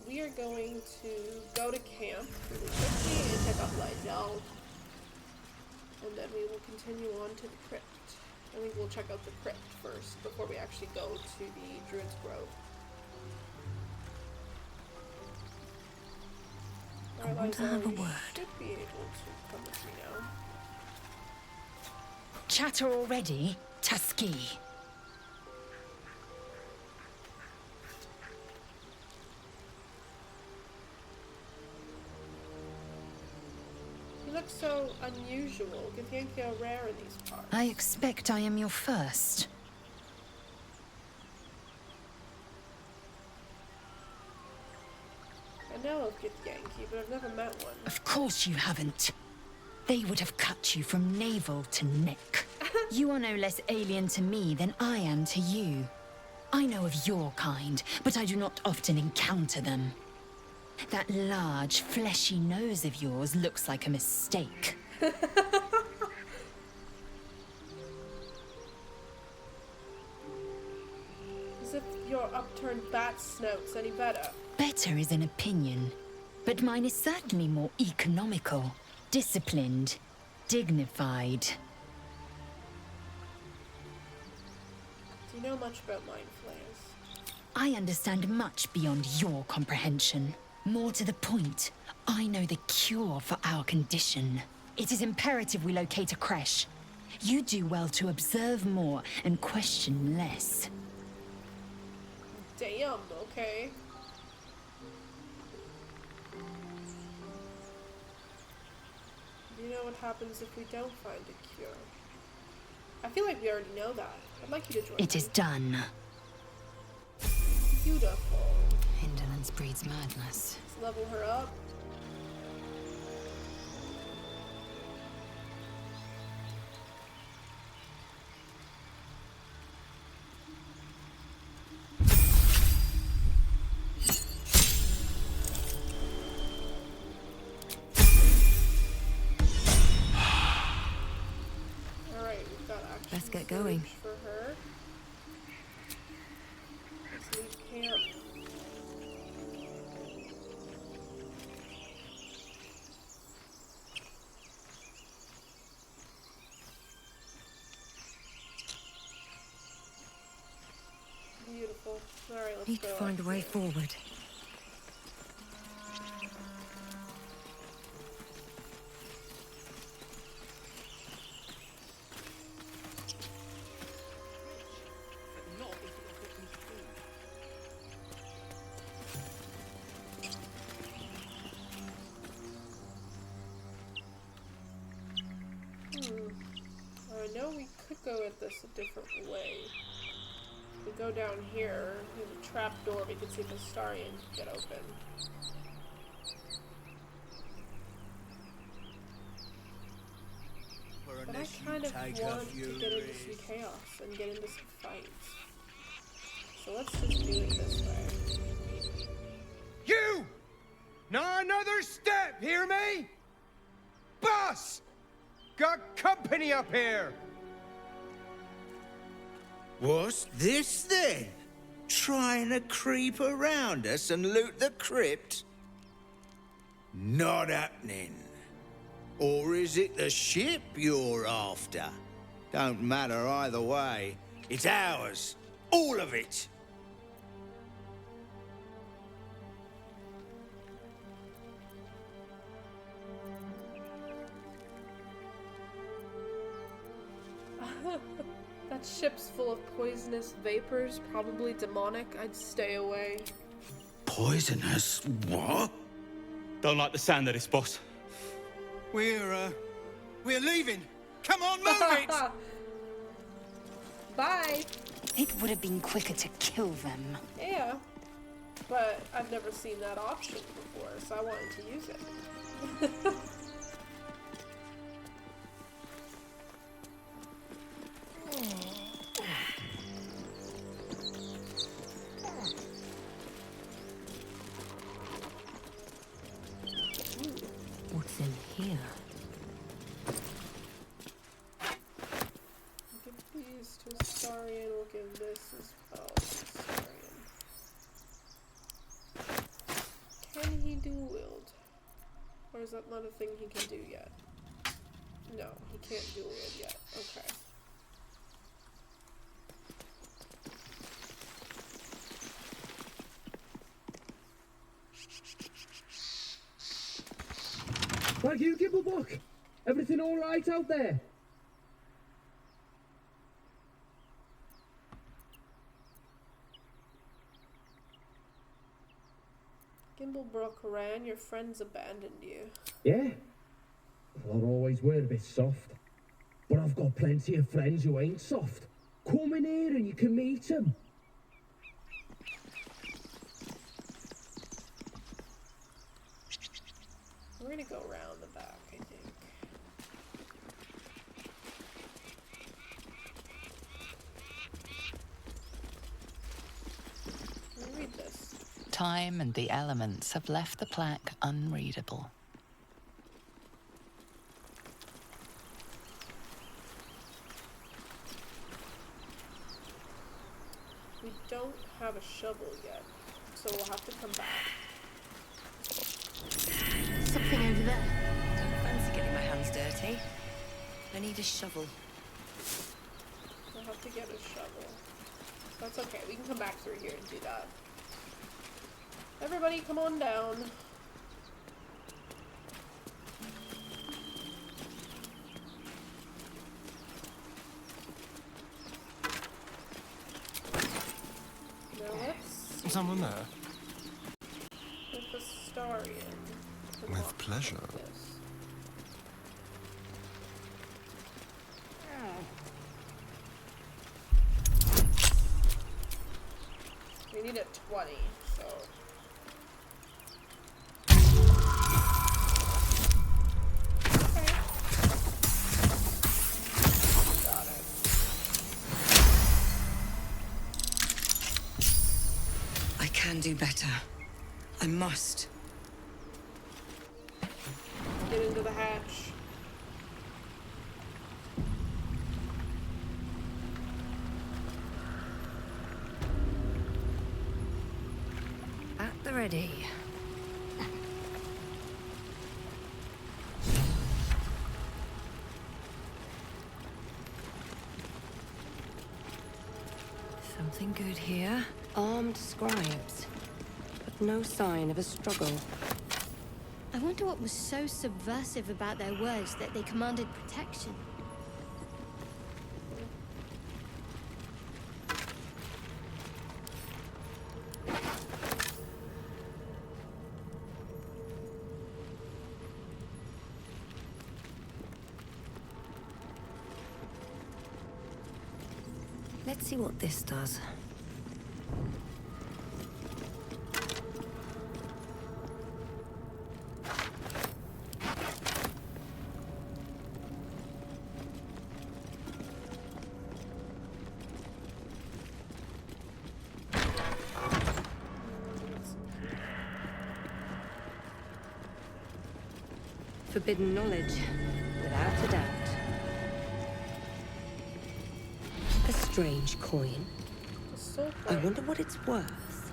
we are going to go to camp really quickly and check out Lydell. And then we will continue on to the crypt. I think we'll check out the crypt first before we actually go to the Druid's Grove. I want to have a word. Should be able to come with me now. Chatter already? Tuskegee. You look so unusual. Githyanki are rare in these parts. I expect I am your first. I know of Githyanki, but I've never met one. Of course you haven't. They would have cut you from navel to neck. You are no less alien to me than I am to you. I know of your kind, but I do not often encounter them. That large, fleshy nose of yours looks like a mistake. As if your upturned bat snout's any better. Better is an opinion, but mine is certainly more economical, disciplined, dignified. Do you know much about mind flayers? I understand much beyond your comprehension. More to the point, I know the cure for our condition. It is imperative we locate a creche. You do well to observe more and question less. Damn, okay. Do you know what happens if we don't find a cure? I feel like we already know that. I'd like you to join It is done. Beautiful. Indolence breeds madness. Let's level her up. Alright, we've got action. Let's get going. For her. Let's leave camp. Beautiful. Alright, let's Need go. to find a way forward. I know we could go at this a different way. If we go down here, there's a trap door we can see if the Starian can get open. But I kind of want to get into some chaos and get into some fights. So let's just do it this way. You! Not another step, hear me? Boss! Got company up here! What's this then? Trying to creep around us and loot the crypt? Not happening. Or is it the ship you're after? Don't matter either way. It's ours. All of it. That ship's full of poisonous vapors, probably demonic. I'd stay away. Poisonous? What? Don't like the sound of this, boss. We're leaving. Come on, move it! Bye! It would have been quicker to kill them. Yeah. But I've never seen that option before, so I wanted to use it. What's in here? Give these to Astarion, we'll give this as well to Astarion. is that not a thing he can do yet? No, he can't dual wield yet. Okay. Thank you, Gibblebuck. Everything all right out there? Gimblebrook ran, your friends abandoned you. Yeah? Well, I always were a bit soft. But I've got plenty of friends who ain't soft. Come in here and you can meet them. We're gonna go around the back, I think. Let me read this. Time and the elements have left the plaque unreadable. We don't have a shovel yet, so we'll have to come back. Something over there. Don't fancy getting my hands dirty. I need a shovel. We'll have to get a shovel. That's okay, we can come back through here and do that. Everybody come on down. Now let's Someone there? put the star in. With pleasure. This. We need a 20, so. Okay. Got it. I can do better. I must. Get into the hatch. At the ready. Something good here. Armed scribes, but no sign of a struggle. I wonder what was so subversive about their words that they commanded protection. Let's see what this does. Forbidden knowledge, without a doubt. A strange coin. I wonder what it's worth.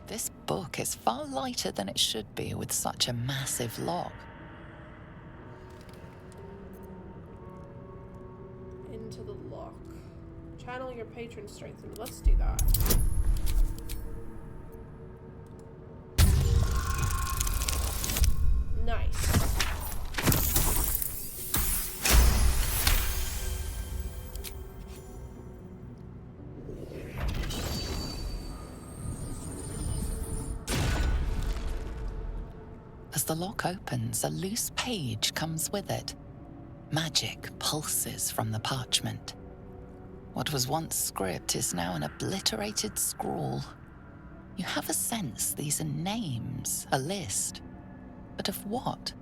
This book is far lighter than it should be with such a massive lock. Into the lock. Channel your patron strength. Let's do that. Nice. As the lock opens, a loose page comes with it. Magic pulses from the parchment. What was once script is now an obliterated scrawl. You have a sense these are names, a list. But of what?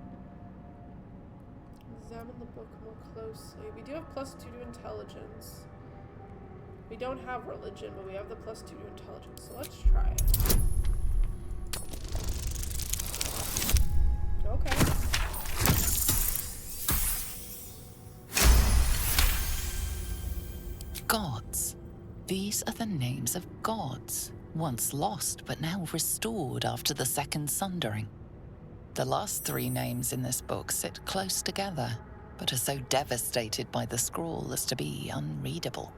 Examine the book more closely. We do have +2 to intelligence. We don't have religion, but we have the +2 to intelligence, so let's try it. Okay. Gods. These are the names of gods, once lost but now restored after the Second Sundering. The last 3 names in this book sit close together, but are so devastated by the scrawl as to be unreadable.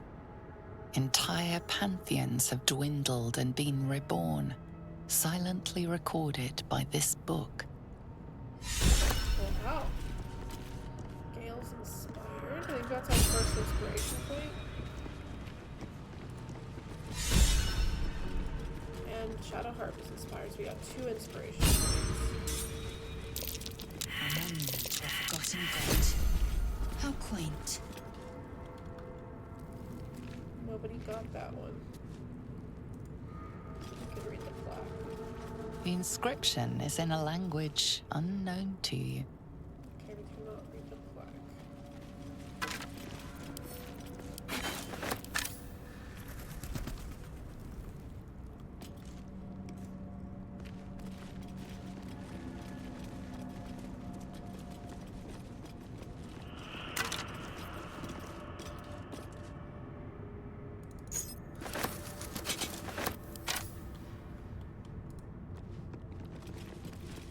Entire pantheons have dwindled and been reborn, silently recorded by this book. Oh, wow. Gale's inspired. I think that's our first inspiration point. And Shadowheart was inspired, so we got 2 inspiration points. A monument to a forgotten god. How quaint. Nobody got that one. I can read the plaque. The inscription is in a language unknown to you. Okay, we cannot read the plaque.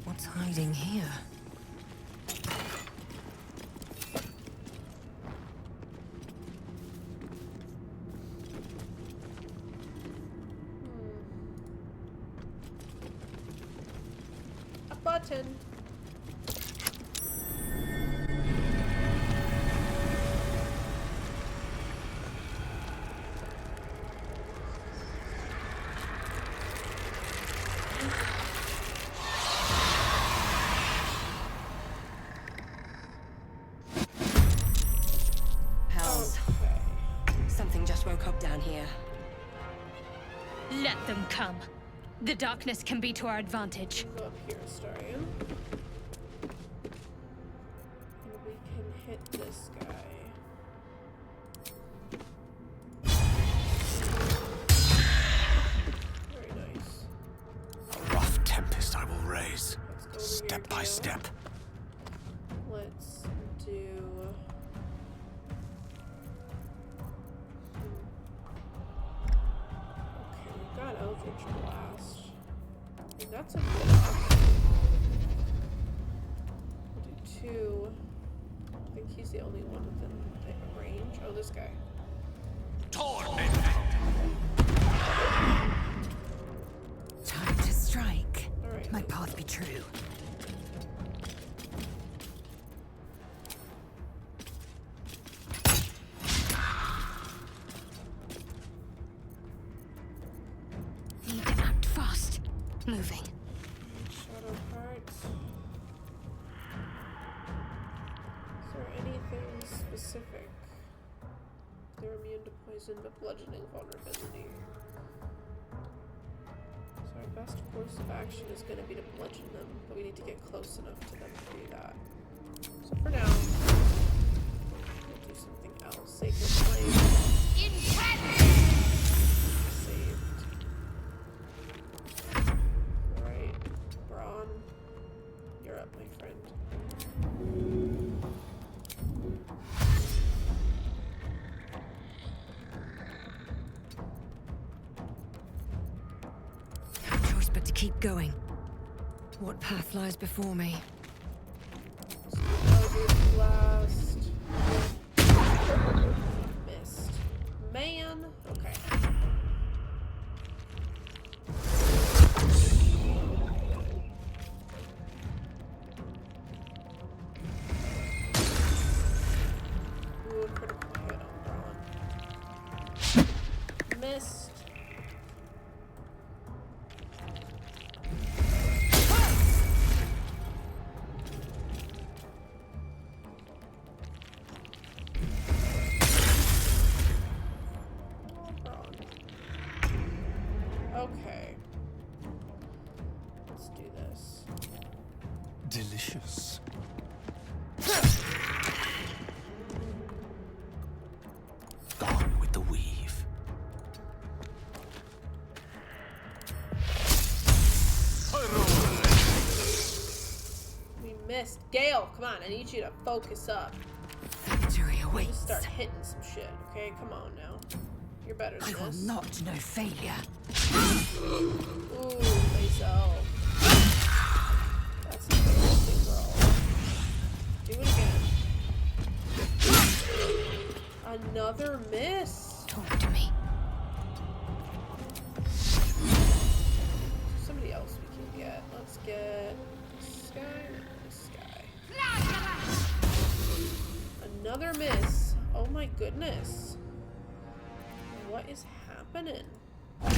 What's hiding here? A button. Hells. Something just woke up down here. Let them come. The darkness can be to our advantage. Go up here, Astarion. And we can hit this guy. Very nice. A rough tempest I will raise, Let's go over step here, by Gale. step. Let's do... Okay, we've got Eldritch Blast. And that's a good option. We'll do 2. I think he's the only one within the range. Oh, this guy. Time to strike. Alright. My path be true. Need to act fast. Moving. Shadowheart. Is there anything specific? They're immune to poison but bludgeoning vulnerability. So our best course of action is going to be to bludgeon them, but we need to get close enough to them to do that. So for now, we'll do something else. Sacred Flame. Saved. Alright, Braun, you're up, my friend. No choice but to keep going. What path lies before me? Eldritch Blast. Missed. Man. Okay. Ooh, critical hit on Braun. Missed. Okay. Let's do this. Delicious. Gone with the weave. We missed. Gale, come on, I need you to focus up. Victory awaits. Just start hitting some shit, okay? Come on now. You're better than I will this. not know failure. Ooh, Lazel. That's interesting, girl. Do it again. Another miss. Talk to me. Somebody else we can get. Let's get this guy or this guy. Another miss. Oh my goodness. What is happening? There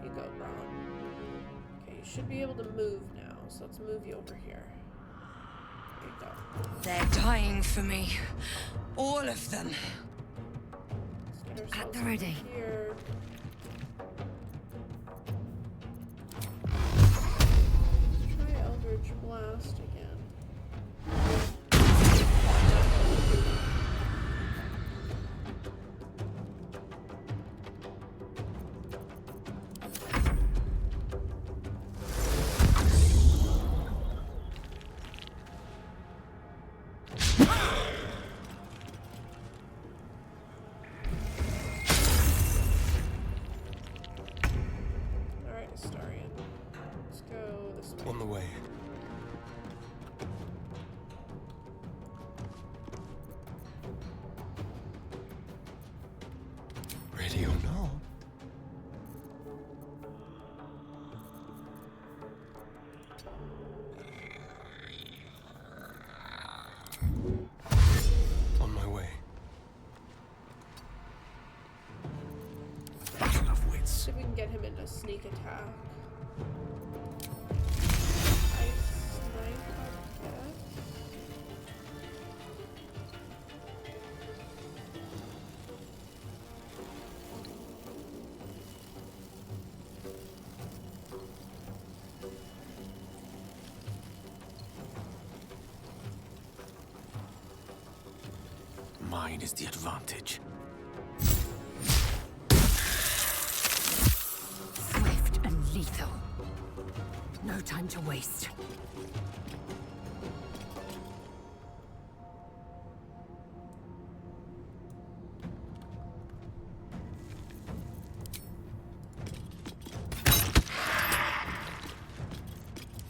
you go, Braun. Okay, you should be able to move now, so let's move you over here. There you go. They're dying for me. All of them. Let's get At ourselves the ready. over here. Let's try Eldritch Blast again. Alright, Astarion. Let's go this way. On the way. Ready or not? On my way. Battle of wits. See if we can get him into sneak attack. Ice Knife, I guess. Mine is the advantage. Swift and lethal. No time to waste.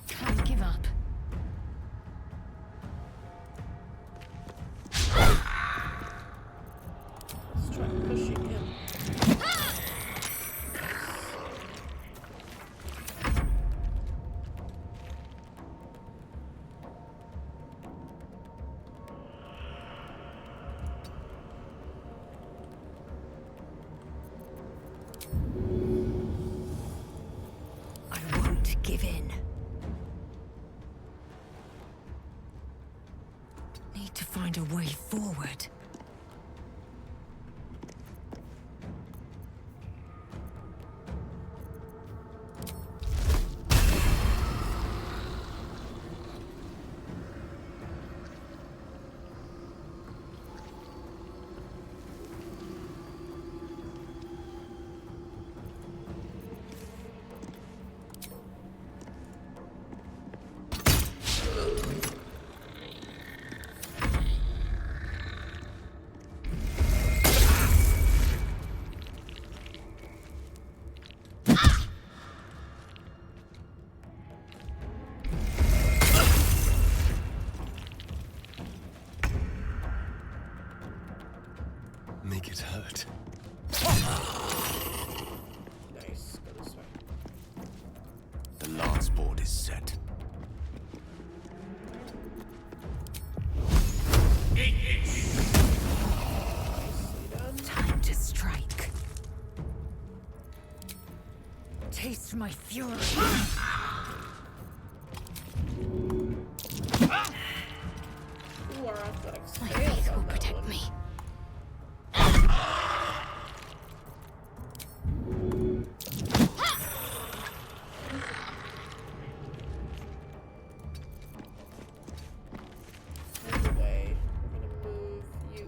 Can't give up. Let's try pushing him. I won't give in. Need to find a way forward. Make it hurt. Nice. Go this way. The lance board is set. Nicely done. Time to strike. Taste my fury. Ooh, our athletics My failed faith will on that protect one. me. Move away. We're gonna move you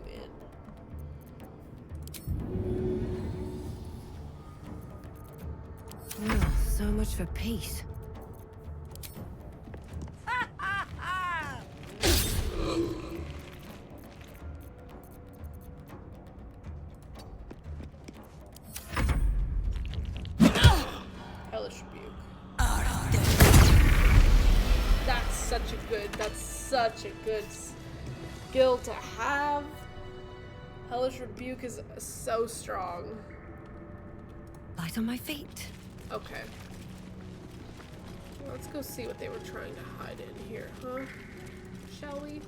in. Well, so much for peace. Hellish Rebuke. That's such a good skill to have. Hellish Rebuke is so strong. Light on my feet. Okay. Let's go see what they were trying to hide in here, huh? Shall we?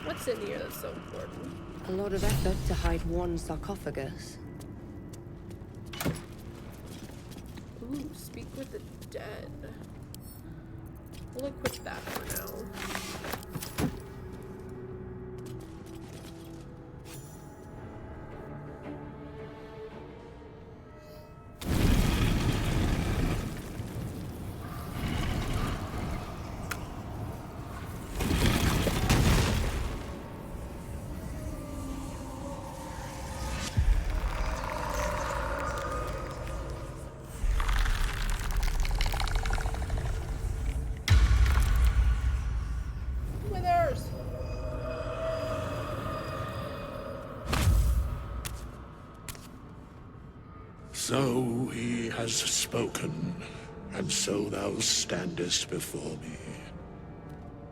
What's in here that's so important? A lot of effort to hide one sarcophagus. Ooh, speak with the dead. We'll equip that for now. So he has spoken, and so thou standest before me,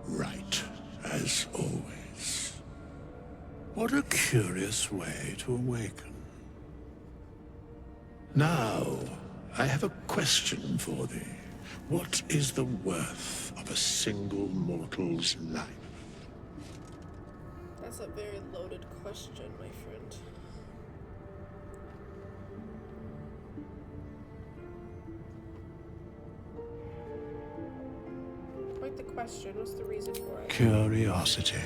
right as always. What a curious way to awaken. Now, I have a question for thee. What is the worth of a single mortal's life? That's a very loaded question, my friend. Quite the question. What's the reason for it? Curiosity.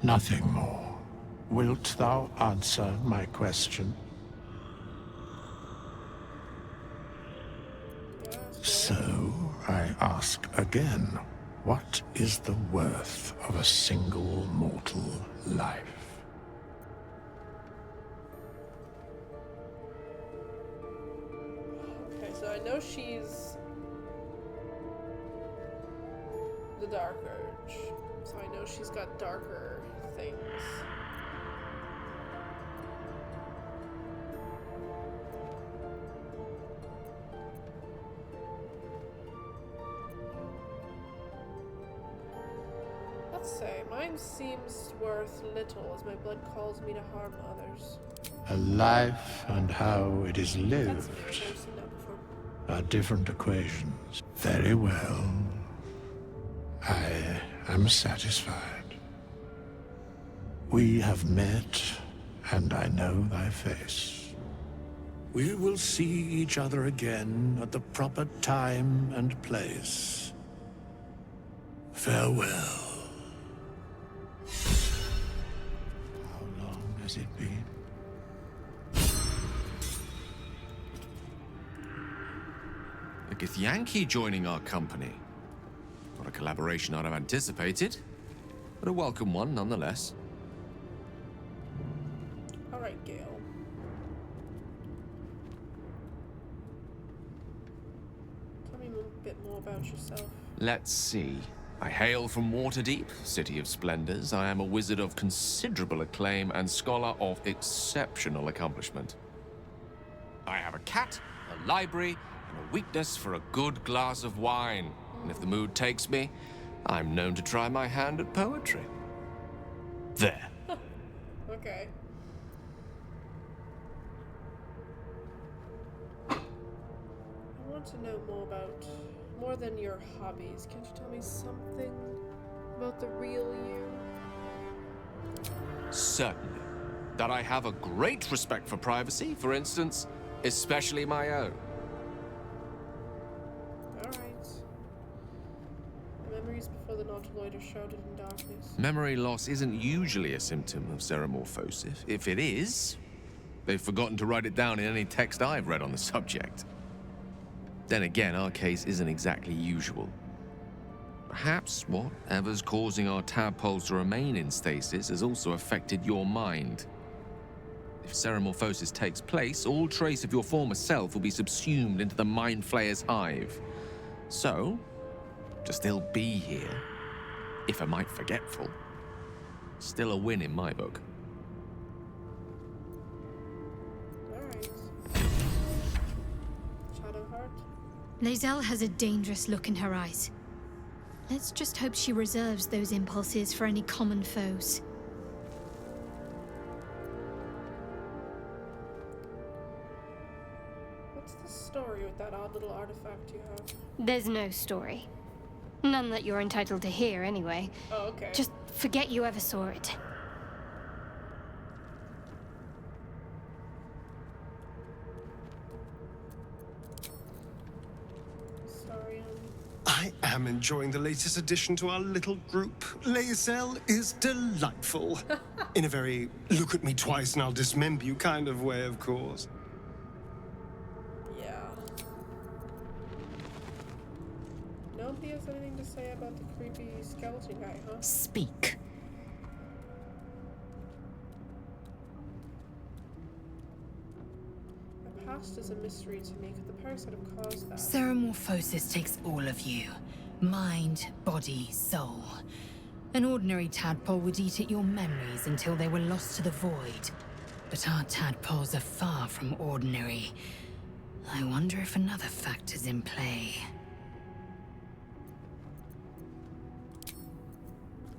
Nothing more. Wilt thou answer my question? So, I ask again, what is the worth of a single mortal life? Okay, so I know she's the Dark Urge, so I know she's got darker things. Let's say, mine seems worth little as my blood calls me to harm others. A life and how it is lived I've seen that before. are different equations. Very well. I am satisfied. We have met, and I know thy face. We will see each other again at the proper time and place. Farewell. How long has it been? A Githyanki joining our company. Not a collaboration I'd have anticipated, but a welcome one nonetheless. Alright, Gale. Tell me a bit more about yourself. Let's see. I hail from Waterdeep, city of splendors. I am a wizard of considerable acclaim and scholar of exceptional accomplishment. I have a cat, a library, and a weakness for a good glass of wine. And if the mood takes me, I'm known to try my hand at poetry. There. Okay. I want to know more than your hobbies. Can't you tell me something about the real you? Certainly. That I have a great respect for privacy, for instance, especially my own. Alright. Memories before the Nautiloid are shrouded in darkness. Memory loss isn't usually a symptom of Ceramorphosis. If it is, they've forgotten to write it down in any text I've read on the subject. Then again, our case isn't exactly usual. Perhaps whatever's causing our tadpoles to remain in stasis has also affected your mind. If Ceramorphosis takes place, all trace of your former self will be subsumed into the Mind Flayer's hive. So, to still be here, if a mite forgetful, still a win in my book. Shadowheart. Lae'zel has a dangerous look in her eyes. Let's just hope she reserves those impulses for any common foes. What's the story with that odd little artifact you have? There's no story. None that you're entitled to hear, anyway. Oh, okay. Just forget you ever saw it. Sorry. I am enjoying the latest addition to our little group. Lae'zel is delightful. In a very look at me twice and I'll dismember you kind of way, of course. Yeah. Nobody has anything to say about the creepy skeleton guy, huh? Speak. The past is a mystery to me. Could the parasite have caused that? Ceremorphosis takes all of you. Mind, body, soul. An ordinary tadpole would eat at your memories until they were lost to the void. But our tadpoles are far from ordinary. I wonder if another factor's in play.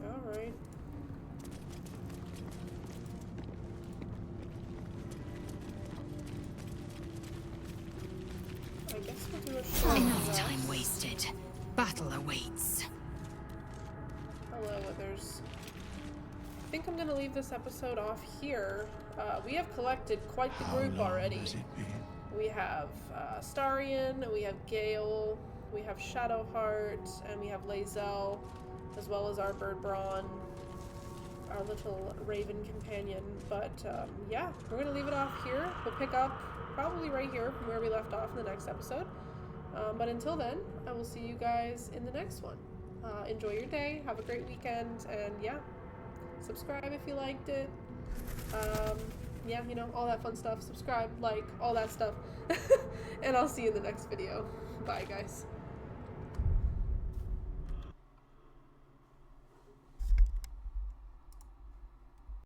Alright. I guess we'll do a short Enough rest. time wasted. Battle awaits. Hello, Withers. I think I'm gonna leave this episode off here. We have collected quite the group already. We have Astarion, we have Gale, we have Shadowheart, and we have Lae'zel, as well as our bird Braun, our little raven companion. But yeah, we're gonna leave it off here. We'll pick up probably right here from where we left off in the next episode. But until then, I will see you guys in the next one. Enjoy your day, have a great weekend, and yeah, subscribe if you liked it. Yeah, you know, all that fun stuff. Subscribe, like, all that stuff. And I'll see you in the next video. Bye, guys.